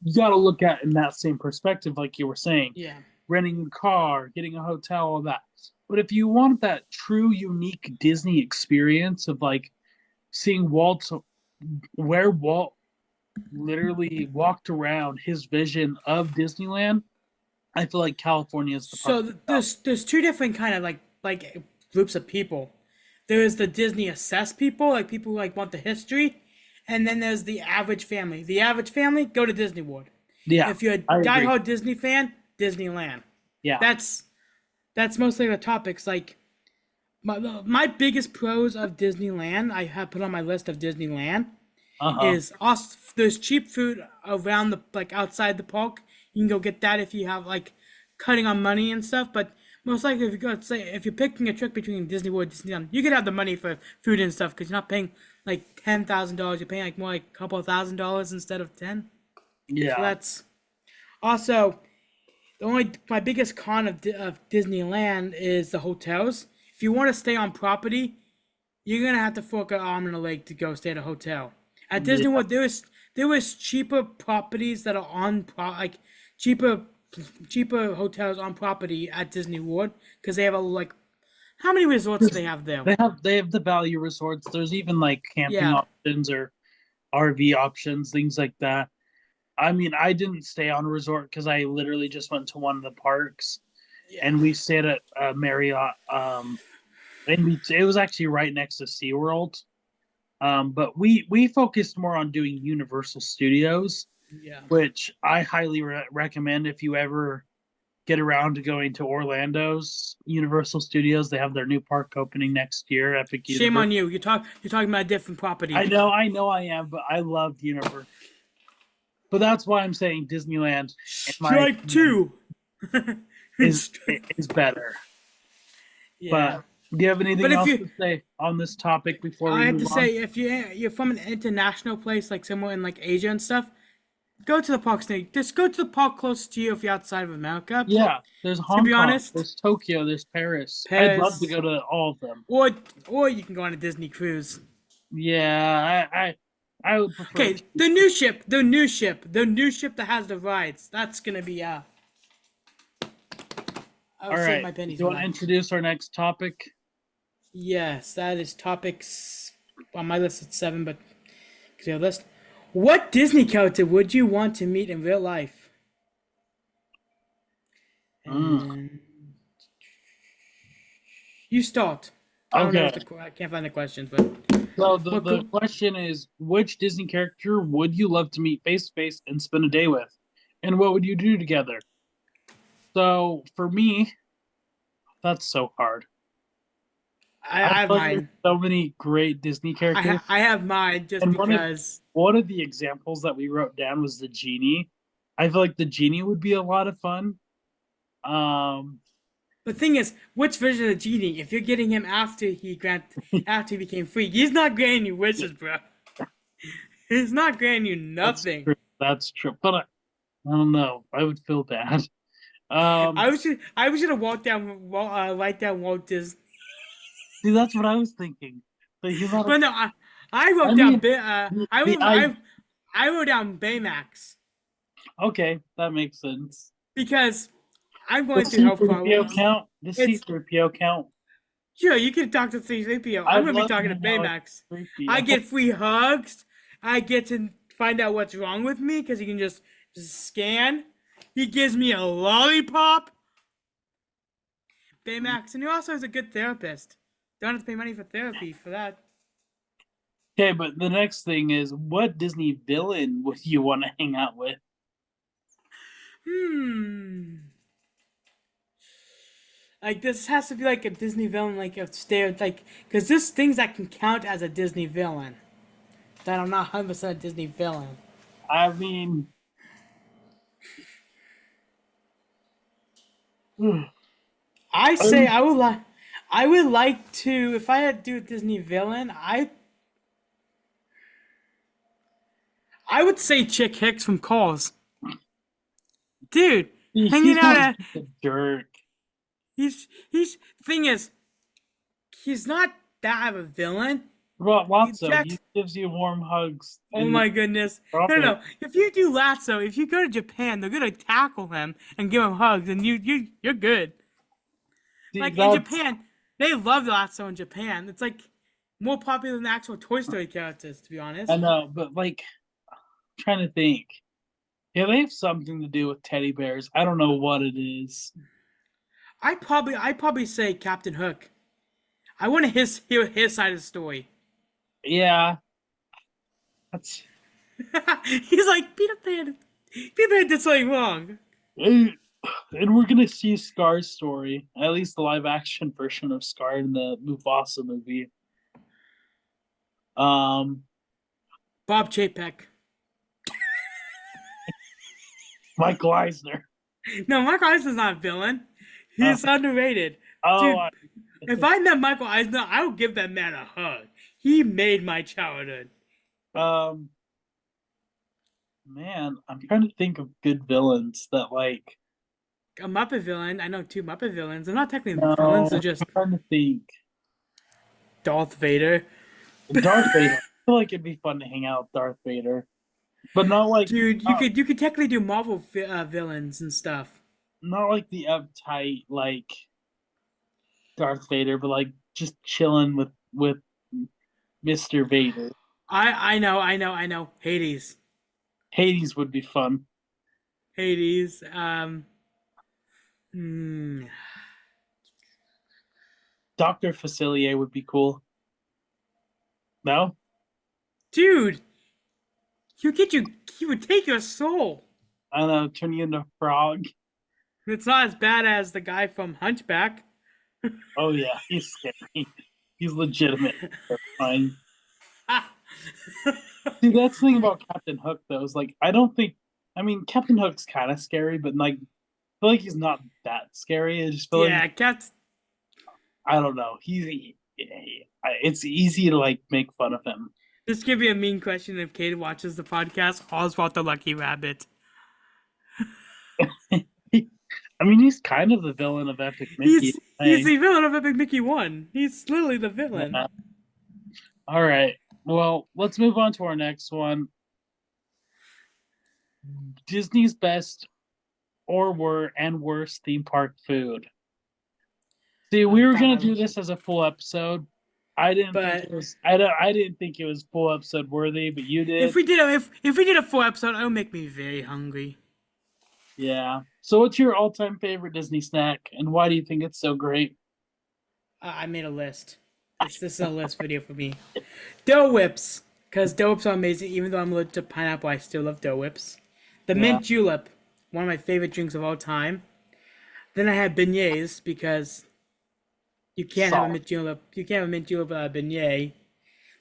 A: you got to look at it in that same perspective, like you were saying,
B: yeah.
A: renting a car, getting a hotel, all that. But if you want that true, unique Disney experience of like seeing where Walt literally walked around his vision of Disneyland, I feel like California is the park
B: So
A: to go.
B: there's two different kind of like groups of people. There is the Disney assessed people, like people who like want the history, and then there's the average family. The average family go to Disney World.
A: Yeah,
B: If you're a
A: I agree.
B: diehard Disney fan, Disneyland.
A: Yeah.
B: That's that's mostly the topics. Like my biggest pros of Disneyland, I have put on my list of Disneyland
A: Uh huh.
B: is also there's cheap food around the like outside the park. You can go get that if you have like cutting on money and stuff. But most likely, if you go say if you're picking a trip between Disney World and Disneyland, you could have the money for food and stuff because you're not paying like $10,000. You're paying like more like a couple of $1,000 instead of 10. So
A: Yeah.
B: that's also the only my biggest con of Disneyland is the hotels. If you want to stay on property, you're gonna have to fork an arm and a leg to go stay at a hotel. At Disney
A: Yeah.
B: World, there was cheaper properties that are like cheaper cheaper hotels on property at Disney World because they have a like how many resorts do they have there?
A: They have the value resorts. There's even like camping
B: Yeah,
A: options or RV options, things like that. I mean, I didn't stay on a resort because I literally just went to one of the parks,
B: yeah.
A: and we stayed at Marriott. And it was actually right next to SeaWorld. But we focused more on doing Universal Studios,
B: Yeah.
A: which I highly recommend if you ever get around to going to Orlando's Universal Studios. They have their new park opening next year, Epic
B: Shame
A: Universe.
B: on you. You're talking about a different property.
A: I know, I am, but I love Universe. But that's why I'm saying Disneyland, in my
B: Strike
A: opinion,
B: two.
A: is
B: Strike-
A: is better.
B: yeah.
A: But do you have
B: But
A: anything
B: if
A: else
B: you,
A: to say on this topic before we
B: I have to
A: move on?
B: say, if you're from an international place like somewhere in like Asia and stuff, go to the parks. Just go to the park closest to you if you're outside of America.
A: Yeah, there's
B: To
A: Hong
B: be
A: Kong,
B: honest,
A: there's Tokyo, there's Paris. I'd love to
B: Paris,
A: go to all of them.
B: or or you can go on a Disney cruise.
A: Yeah, I would prefer
B: Okay,
A: to.
B: the new ship that has the rides. That's gonna be I'll
A: All
B: save
A: right,
B: my
A: do
B: pennies
A: you
B: for
A: want to
B: that.
A: introduce our next topic?
B: Yes, that is topics on my list at 7, but because your list. What Disney character would you want to meet in real life?
A: Mm,
B: And you start. I don't know
A: okay,
B: what I can't find the questions, but
A: so the
B: what
A: the
B: could
A: question is, which Disney character would you love to meet face to face and spend a day with, and what would you do together? So for me, that's so hard. I
B: I have
A: feel like there's
B: mine.
A: so many great Disney characters,
B: I have mine just
A: and
B: because.
A: one of the examples that we wrote down was the genie. I feel like the genie would be a lot of fun. Um,
B: The thing is, which version of the genie? If you're getting him after he became free, he's not granting you wishes, bro. He's not granting you
A: that's
B: nothing.
A: true. That's true. But I don't know. I would feel bad. Um,
B: I was gonna write down Walt Disney,
A: see, that's what I was thinking. But he's not.
B: but no, I
A: I
B: wrote down
A: mean, the
B: I wrote down Baymax
A: okay, that makes sense.
B: because I'm
A: The
B: going through health
A: C-3PO
B: problems.
A: count. The
B: It's
A: C-3PO count.
B: sure you can talk to C3PO. I'm
A: I'd
B: gonna be
A: love to
B: talking to
A: hang out with
B: Baymax. I
A: 3PO.
B: get free hugs. I get to find out what's wrong with me because he can just scan. He gives me a lollipop. Baymax, and he also is a good therapist. Don't have to pay money for therapy for that.
A: Okay, but the next thing is, what Disney villain would you want to hang out with?
B: Hmm. Like this has to be like a Disney villain, like a like because there's things that can count as a Disney villain that are not 100% a Disney villain.
A: I mean,
B: I say
A: I'm,
B: I would like to if I had to do a Disney villain, I would say Chick Hicks from Calls, dude, hanging
A: he's
B: out
A: not
B: at
A: just a jerk.
B: he's thing is he's not that of a villain.
A: What about Lotso?
B: Jack
A: He gives you warm hugs
B: Oh
A: in the
B: my goodness. No,
A: tropics.
B: no. If you do lasso, if you go to Japan, they're gonna tackle him and give him hugs, and you're good.
A: See,
B: Like in
A: that's
B: Japan, they love lasso in Japan. It's like more popular than the actual Toy Story characters, to be
A: I
B: honest.
A: know, but like, I'm trying to think. Yeah, they have something to do with teddy bears. I don't know what it is.
B: I probably say Captain Hook. I want to hear his side of the story.
A: Yeah, that's.
B: He's like Peter Pan did something wrong.
A: And we're gonna see Scar's story, at least the live action version of Scar in the Mufasa movie. Um,
B: Bob Chapek.
A: Michael Eisner.
B: No, Michael Eisner's not a villain.
A: Uh,
B: He's underrated,
A: oh,
B: dude. If I met Michael Eisner, I would give that man a hug. He made my childhood.
A: Um, man, I'm trying to think of good villains that like.
B: A Muppet villain. I know two Muppet villains. They're not technically villains.
A: No,
B: They're
A: I'm
B: just
A: trying to think.
B: Darth Vader.
A: Darth Vader. I feel like it'd be fun to hang out with Darth Vader, but not like
B: Dude, you
A: not,
B: could technically do Marvel villains and stuff.
A: not like the uptight like Darth Vader, but like just chilling with Mr. Vader.
B: I know. Hades.
A: Hades would be fun.
B: Hades. Hmm.
A: Doctor Facilier would be cool. No,
B: Dude, he would take your soul.
A: I don't know. Turn you into a frog.
B: It's not as bad as the guy from Hunchback.
A: Oh yeah, he's scary. He's legitimate terrifying. See, that's the thing about Captain Hook, though, is like I don't think. I mean, Captain Hook's kind of scary, but like, I feel like he's not that scary. I just feel like
B: Yeah, cats.
A: I don't know. It's easy to like make fun of him.
B: This could be a mean question if Kate watches the podcast. Oswald the Lucky Rabbit.
A: I mean, he's kind of the villain of Epic Mickey.
B: He's
A: Hey,
B: the villain of Epic Mickey 1. He's literally the villain.
A: yeah. All right. Well, let's move on to our next one. Disney's best or worst theme park food. See, we were gonna do this as a full episode. I didn't think it
B: But
A: was. I didn't think it was full episode worthy, but you did.
B: if we did a full episode, it'll make me very hungry.
A: Yeah. So, what's your all-time favorite Disney snack, and why do you think it's so great?
B: I made a list. This is a list video for me. Dough Whips, because Dough Whips are amazing. Even though I'm allergic to pineapple, I still love Dough Whips. The
A: Yeah.
B: mint julep, one of my favorite drinks of all time. Then I had beignets because you can't have a
A: Solid.
B: mint julep. You can't have a mint julep without a beignet.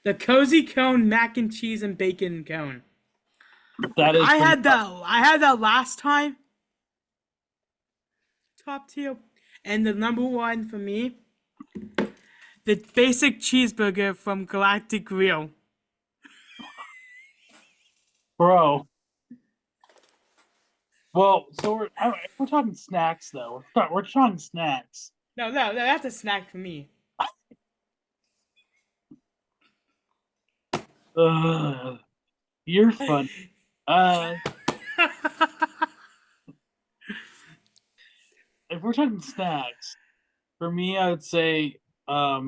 B: The cozy cone mac and cheese and bacon cone.
A: That is
B: I
A: pretty
B: had that. I had that last time. Top tier. And the number one for me, the basic cheeseburger from Galactic Grill.
A: bro. Well, so we're talking snacks though. We're talking snacks.
B: No, that's a snack for me.
A: You're fun. Uh, if we're talking snacks, for me, I would say, I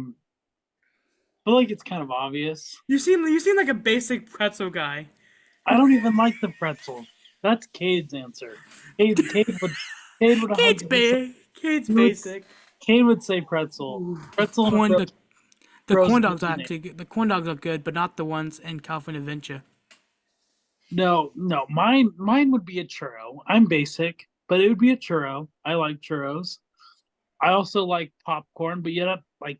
A: feel like it's kind of obvious.
B: You seem like a basic pretzel guy.
A: I don't even like the pretzel. That's Cade's answer. Cade would
B: Kate's
A: 100%.
B: Kate's
A: He would,
B: basic.
A: Cade would say pretzel. Pretzel and a
B: Corn the corn
A: frozen
B: dogs are
A: mayonnaise.
B: actually good. The corn dogs are good, but not the ones in California Adventure.
A: No, no, mine would be a churro. I'm basic, but it would be a churro. I like churros. I also like popcorn, but yet like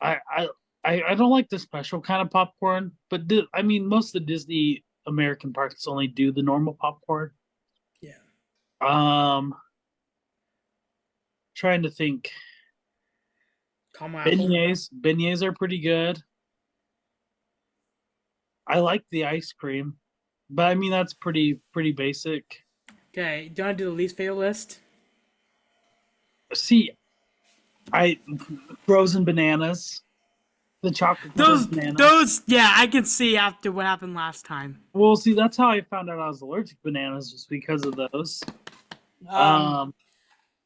A: I I I don't like the special kind of popcorn. But I mean, most of the Disney American parks only do the normal popcorn.
B: Yeah.
A: Um, trying to think.
B: Caramel apple.
A: Beignets are pretty good. I like the ice cream, but I mean that's pretty basic.
B: Okay, do you want to do the least favorite list?
A: See, I frozen bananas, the chocolate
B: Those,
A: covered bananas.
B: yeah, I can see after what happened last time.
A: Well, see, that's how I found out I was allergic to bananas, was because of those.
B: Um,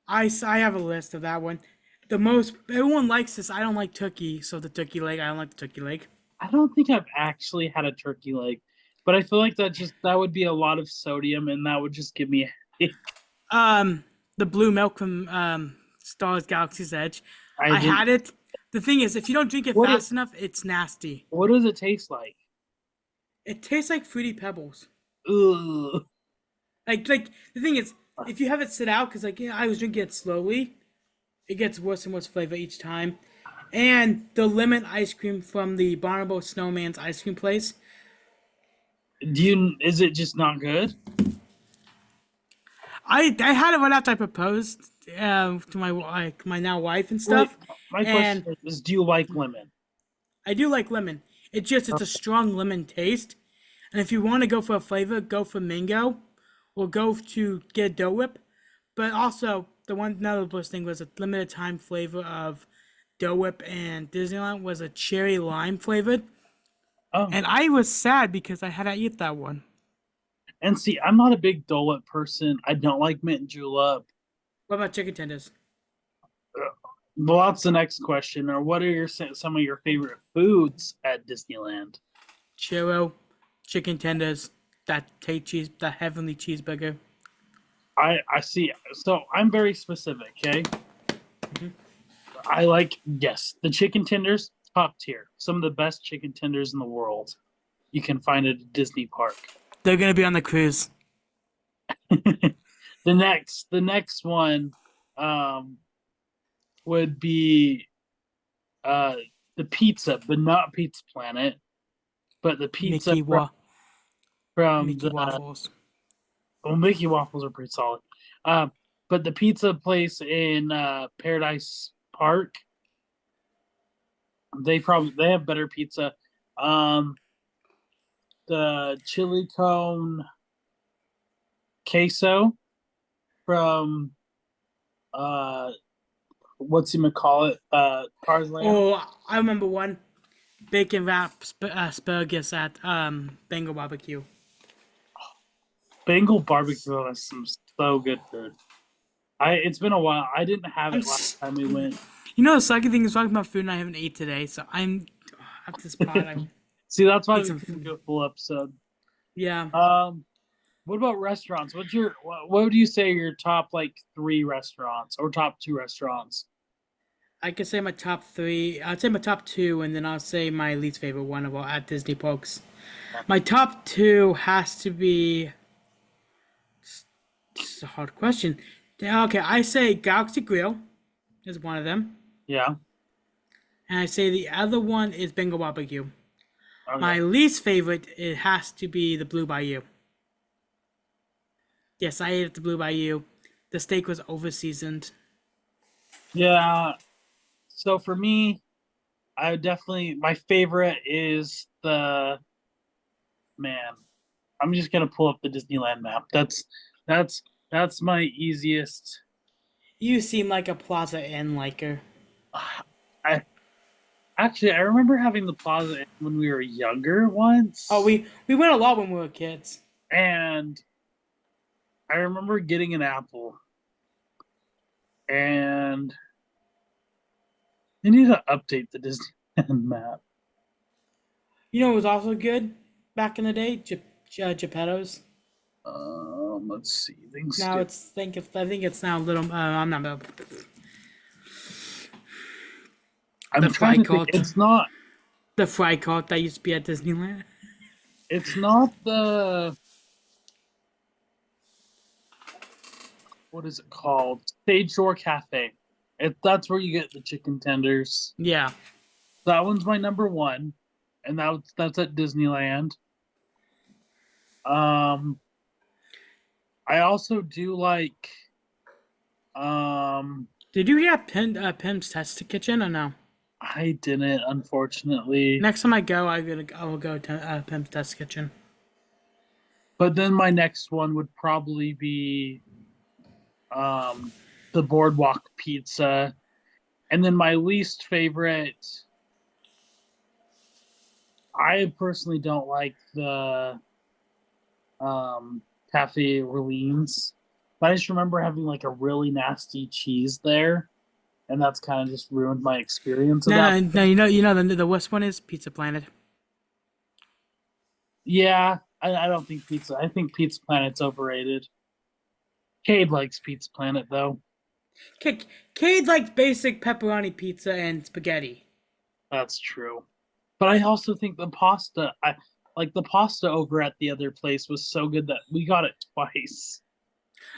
B: I have a list of that one. The most everyone likes this. I don't like turkey, so the turkey leg. I don't like the turkey leg.
A: I don't think I've actually had a turkey leg, but I feel like that would be a lot of sodium, and that would just give me a headache.
B: The blue milk from Star Wars Galaxy's Edge.
A: I
B: I
A: didn't.
B: had it. The thing is, if you don't drink it
A: What
B: fast enough, it's nasty.
A: What does it taste like?
B: It tastes like fruity pebbles.
A: Ugh.
B: Like the thing is, if you have it sit out, because I was drinking it slowly, it gets worse and worse flavor each time. And the lemon ice cream from the Barnable Snowman's ice cream place.
A: Is it just not good?
B: I had it right after I proposed to my now wife and
A: Wait,
B: stuff.
A: my
B: And
A: question is, do you like lemon?
B: I do like lemon. It's a strong lemon taste. And if you want to go for a flavor, go for mango, or go to get a Dole Whip. But also, the one notable thing was a limited time flavor of Dole Whip and Disneyland was a cherry lime flavored.
A: Oh,
B: And I was sad because I had to eat that one.
A: and see, I'm not a big Dole Whip person. I don't like mint julep.
B: What about chicken tenders?
A: Well, that's the next question. Or what are some of your favorite foods at Disneyland?
B: Churro, chicken tenders, that heavenly cheeseburger.
A: I see. So I'm very specific. Okay,
B: Mhm.
A: I like, yes, the chicken tenders, top tier. Some of the best chicken tenders in the world. You can find at a Disney park.
B: They're gonna be on the cruise.
A: The next one um would be uh the pizza, but not Pizza Planet, but the pizza
B: Mickey
A: from
B: Mickey
A: the,
B: waffles.
A: well, Mickey waffles are pretty solid. Um, but the pizza place in Paradise Park, they have better pizza. Um, the chili cone queso from uh what's you call it, Tarzan.
B: Oh, I remember one bacon wrap asparagus at Bengal barbecue.
A: Bengal barbecue has some so good food. It's been a while. I didn't have
B: I'm,
A: it last
B: s-
A: time we went.
B: you know, the second thing is talking about food, and I haven't ate today, so I'm after this pod, I
A: See, that's why
B: eat
A: we
B: some
A: couldn't do
B: food.
A: a full episode.
B: Yeah,
A: What about restaurants? What would you say are your top like three restaurants or top two restaurants?
B: I could say my top three. I'd say my top two, and then I'll say my least favorite one of all at Disney Parks. My top two has to be. This is a hard question. Okay, I say Galaxy Grill is one of them,
A: Yeah.
B: and I say the other one is Bengal Barbecue.
A: Okay.
B: My least favorite it has to be the Blue Bayou. Yes, I ate at the Blue Bayou. The steak was over seasoned.
A: Yeah. So for me, I would definitely, my favorite is the, man. I'm just gonna pull up the Disneyland map. That's that's my easiest.
B: You seem like a Plaza Inn liker.
A: I actually, I remember having the Plaza Inn when we were younger
B: Oh,
A: once,
B: we went a lot when we were kids.
A: and I remember getting an apple, and they need to update the Disneyland map.
B: You know, it was also good back in the day. Geppetto's.
A: Let's see. Things
B: Now
A: do.
B: I think it's now a little. I'm not the
A: I'm trying
B: fry
A: to think.
B: cart. The fry cart that used to be at Disneyland.
A: It's not the, what is it called? Stage Shore Cafe. That's where you get the chicken tenders.
B: Yeah.
A: That one's my number one, and that's at Disneyland. Um, I also do like, um,
B: Did you get Pim's Test Kitchen or no?
A: I didn't, unfortunately.
B: Next time I will go to Pim's Test Kitchen.
A: But then my next one would probably be um the Boardwalk Pizza. And then my least favorite, I personally don't like the um Cafe Orleans. But I just remember having like a really nasty cheese there, and that's kind of just ruined my experience of
B: No,
A: that.
B: no, no. You know the worst one is Pizza Planet.
A: Yeah, I don't think pizza. I think Pizza Planet's overrated. Cade likes Pizza Planet though.
B: Cade likes basic pepperoni pizza and spaghetti.
A: That's true. But I also think the pasta, I like the pasta over at the other place was so good that we got it twice.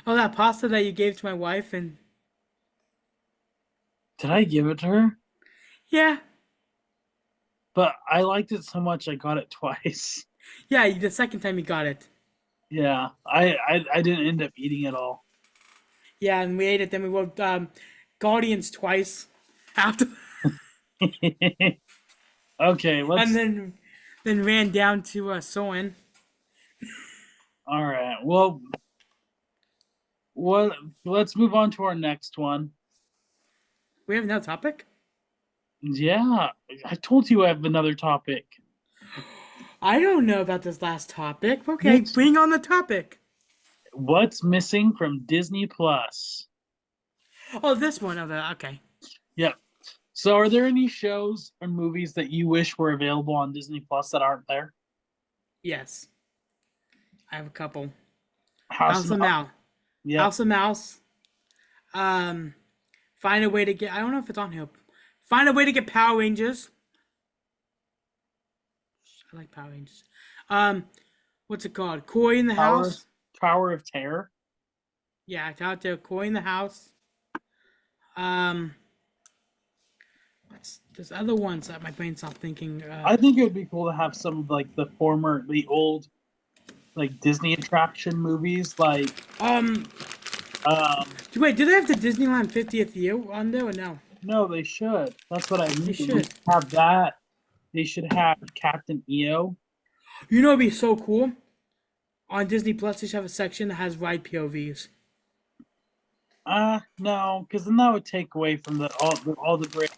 B: Oh, that pasta that you gave to my wife and
A: Did I give it to her?
B: yeah,
A: But I liked it so much I got it twice.
B: yeah. The second time you got it.
A: Yeah, I didn't end up eating it all.
B: Yeah, and we ate it. Then we wrote Guardians twice after.
A: Okay,
B: and
A: let's.
B: then ran down to Soren.
A: All right. Well, what? Let's move on to our next one.
B: We have another topic.
A: Yeah, I told you I have another topic.
B: I don't know about this last topic. Okay,
A: Next,
B: bring on the topic.
A: what's missing from Disney Plus?
B: Oh, this one. Okay.
A: Yep. So, are there any shows or movies that you wish were available on Disney Plus that aren't there?
B: Yes, I have a couple.
A: House
B: House
A: of
B: of
A: Mouse.
B: Mouse.
A: Yep.
B: House of Mouse. Um, find a way to get. I don't know if it's on here. Find a way to get Power Rangers. I like Power Rangers. Um, what's it called? Koi in the
A: Tower
B: House.
A: Tower of Terror.
B: Yeah, it's out there. Koi in the House. Um, there's other ones that my brain's not thinking.
A: I think it would be cool to have some of like the old like Disney attraction movies, like
B: Um,
A: um.
B: wait, do they have the Disneyland 50th year on there or no?
A: No, they should. That's what I
B: They
A: mean. They
B: should.
A: should have that. They should have Captain EO.
B: You know, it'd be so cool. On Disney Plus, they should have a section that has ride POVs.
A: No, because then that would take away from the great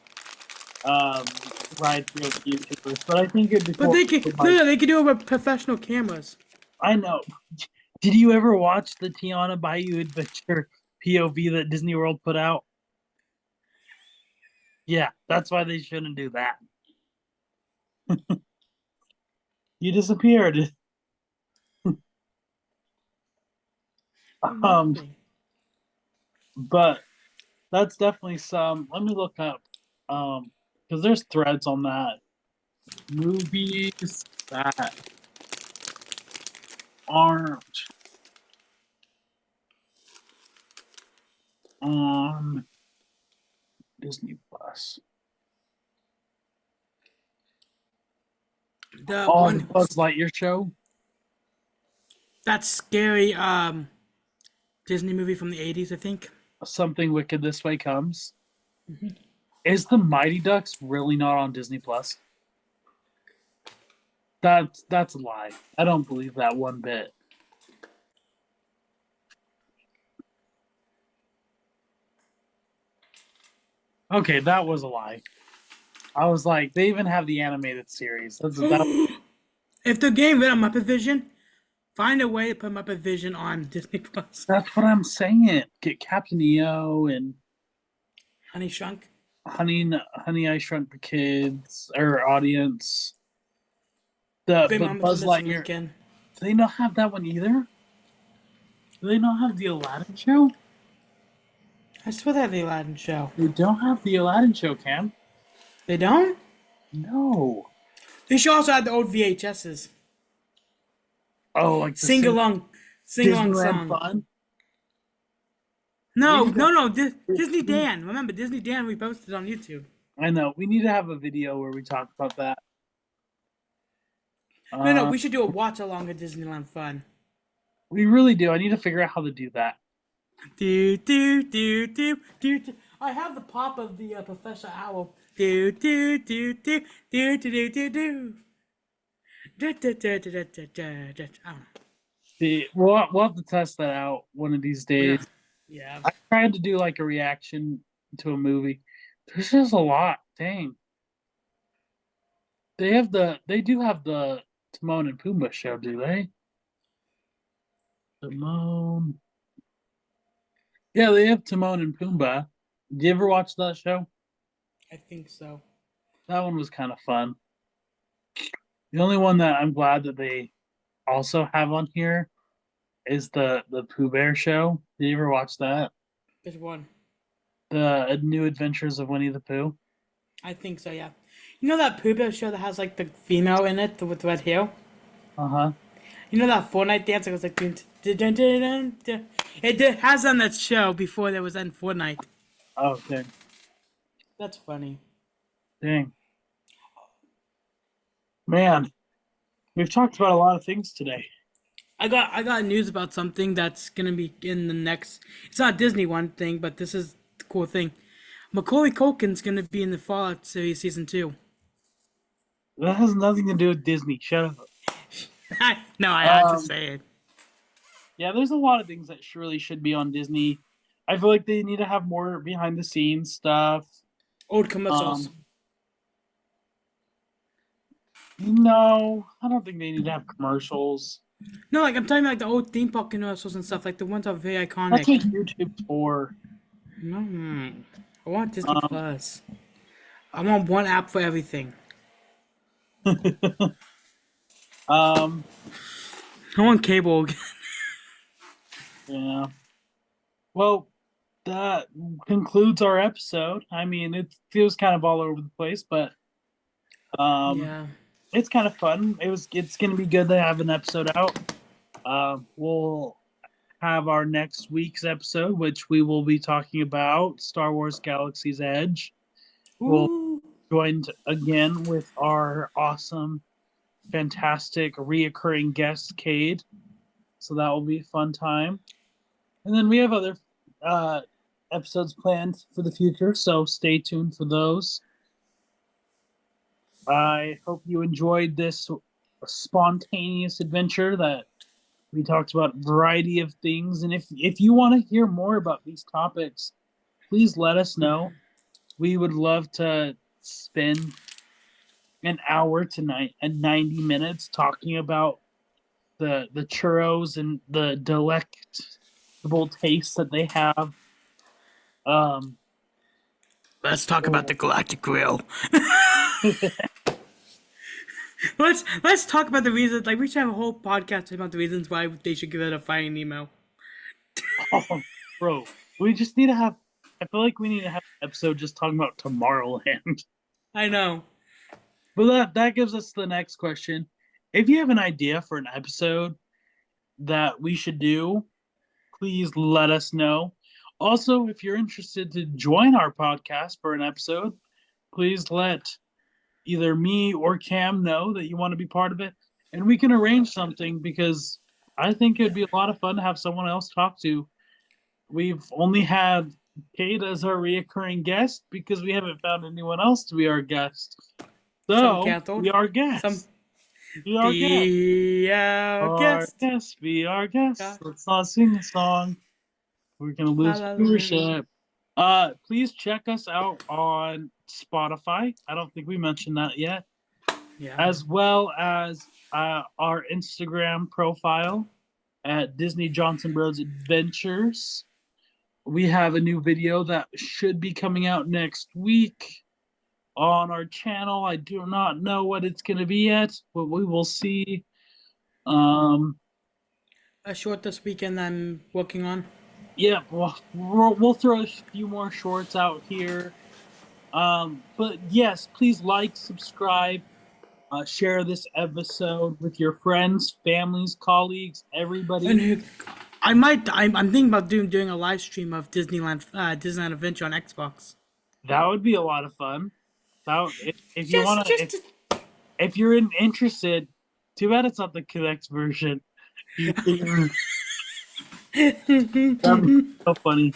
A: ride field YouTubers. But I think it'd be
B: But
A: cool.
B: they could,
A: Like,
B: no, they could do it with professional cameras.
A: I know. Did you ever watch the Tiana Bayou Adventure POV that Disney World put out? Yeah, that's why they shouldn't do that. You disappeared. Um,
B: Nothing.
A: but that's definitely some. Let me look up. Because there's threads on that. Movies that aren't on Disney Plus.
B: The
A: Oh, the
B: one
A: Buzz Lightyear show.
B: that scary Disney movie from the 80s, I think.
A: Something Wicked This Way Comes. Is the Mighty Ducks really not on Disney Plus? That's a lie. I don't believe that one bit. Okay, that was a lie. I was like, they even have the animated series.
B: If they're getting rid of Muppet Vision, find a way to put Muppet Vision on Disney Plus.
A: That's what I'm saying. Get Captain EO and
B: Honey Shrunk.
A: Honey, I Shrunk the Kids or audience. The
B: Great
A: but
B: Moments of
A: Buzz
B: Missing
A: Lightyear.
B: Lincoln.
A: Do they not have that one either? Do they not have the Aladdin show?
B: I swear they have the Aladdin show.
A: They don't have the Aladdin show, Cam.
B: They don't?
A: No.
B: They should also have the old VHSs.
A: Oh, like the
B: Sing along
A: Disneyland
B: song.
A: fun. We
B: No,
A: need
B: no,
A: to,
B: no. Disney Dan. Remember, Disney Dan we posted on YouTube.
A: I know. We need to have a video where we talk about that.
B: No, we should do a watch along at Disneyland Fun.
A: We really do. I need to figure out how to do that.
B: Do do do do do. Do. I have the pop of the Professor Owl. Do do do do do do do do do. Da, da, da, da, da, da, da, da. I don't know.
A: We'll have to test that out one of these days.
B: Yeah.
A: I tried to do like a reaction to a movie. There's just a lot. Dang. They do have the Timon and Pumbaa show, do they? Timon. Yeah, they have Timon and Pumbaa. Did you ever watch that show?
B: I think so.
A: That one was kind of fun. The only one that I'm glad that they also have on here is the Pooh Bear show. Did you ever watch that?
B: Which one?
A: The New Adventures of Winnie the Pooh.
B: I think so, yeah. You know that Pooh Bear show that has like the female in it with red hair?
A: Uh-huh.
B: You know that Fortnite dance that goes like dun, dun, dun, dun, dun, dun. Has on that show before there was in Fortnite.
A: Oh, dang.
B: That's funny.
A: Dang. Man, we've talked about a lot of things today.
B: I got news about something that's gonna be in the next. It's not a Disney one thing, but this is the cool thing. Macaulay Culkin's gonna be in the Fallout series season 2.
A: That has nothing to do with Disney. Shut up.
B: No, I had to
A: Um,
B: say it.
A: yeah, there's a lot of things that really should be on Disney. I feel like they need to have more behind the scenes stuff.
B: Old commercials.
A: Um, no, I don't think they need to have commercials.
B: No, like I'm talking like the old theme park commercials and stuff. Like the ones that are very
A: That's what
B: iconic.
A: YouTube's for.
B: No, I want Disney
A: Um,
B: Plus. I want one app for everything.
A: um,
B: I want cable.
A: yeah. Well, that concludes our episode. I mean, it feels kind of all over the place, but um,
B: Yeah.
A: it's kind of fun. It's going to be good to have an episode out. We'll have our next week's episode, which we will be talking about Star Wars Galaxy's Edge. We'll
B: Ooh.
A: joined again with our awesome, fantastic, reoccurring guest, Cade. So that will be a fun time. And then we have other uh, episodes planned for the future, so stay tuned for those. I hope you enjoyed this spontaneous adventure that we talked about a variety of things. And if you want to hear more about these topics, please let us know. We would love to spend an hour tonight and 90 minutes talking about the churros and the delectable taste that they have. Um,
B: Let's talk about the
A: so
B: Galactic Grill. Let's talk about the reasons. Like we should have a whole podcast about the reasons why they should give it a Finding Nemo.
A: oh, bro, we just need to have. I feel like we need to have an episode just talking about Tomorrowland.
B: I know.
A: But that gives us the next question. If you have an idea for an episode that we should do, please let us know. Also, if you're interested to join our podcast for an episode, please let either me or Cam know that you want to be part of it, and we can arrange something because I think it'd be a lot of fun to have someone else talk to. We've only had Kate as our reoccurring guest because we haven't found anyone else to be our guest.
B: Some
A: So
B: canceled.
A: be our
B: Some
A: guest. Be our guest.
B: be our
A: Our
B: guest.
A: guest. Be our guest.
B: Yeah.
A: Let's not sing a song. We're gonna
B: La
A: lose
B: la la la.
A: viewership. Please check us out on Spotify. I don't think we mentioned that yet,
B: Yeah.
A: as well as our Instagram profile at Disney Johnson Bros Adventures. We have a new video that should be coming out next week on our channel. I do not know what it's going to be yet, but we will see. Um,
B: A short this weekend I'm working on.
A: yeah, we'll throw a few more shorts out here. But yes, please like, subscribe, share this episode with your friends, families, colleagues, everybody.
B: And I might. I'm thinking about doing a live stream of Disneyland Adventure on Xbox.
A: That would be a lot of fun. If you
B: Just
A: want to,
B: just
A: if you're interested, too bad it's not the Connect version. You can, that'd be so funny.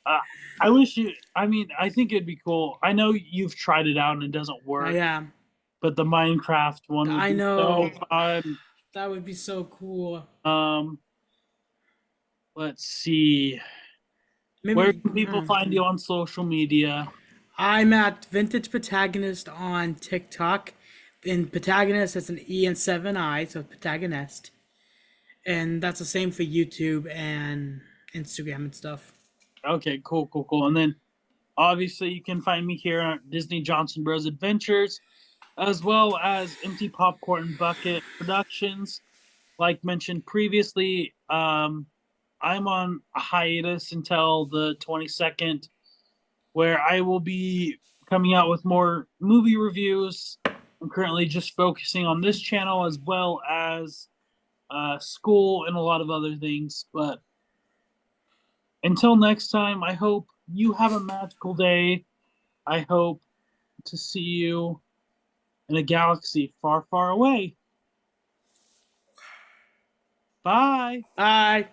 A: Uh, I wish you. I mean, I think it'd be cool. I know you've tried it out and it doesn't work,
B: yeah.
A: but the Minecraft one would
B: I
A: be so
B: know.
A: fun.
B: That would be so cool.
A: Um, let's see. Where
B: Maybe
A: can people find you on social media?
B: I'm at Vintage Protagonist on TikTok. And Protagonist has an E and seven I, so Protagonist. And that's the same for YouTube and Instagram and stuff.
A: Okay, cool. And then obviously you can find me here at Disney Johnson Bros Adventures, as well as Empty Popcorn Bucket Productions. Like mentioned previously, I'm on a hiatus until the 22nd, where I will be coming out with more movie reviews. I'm currently just focusing on this channel as well as school and a lot of other things. But until next time, I hope you have a magical day. I hope to see you in a galaxy far, far away. Bye.
B: Bye.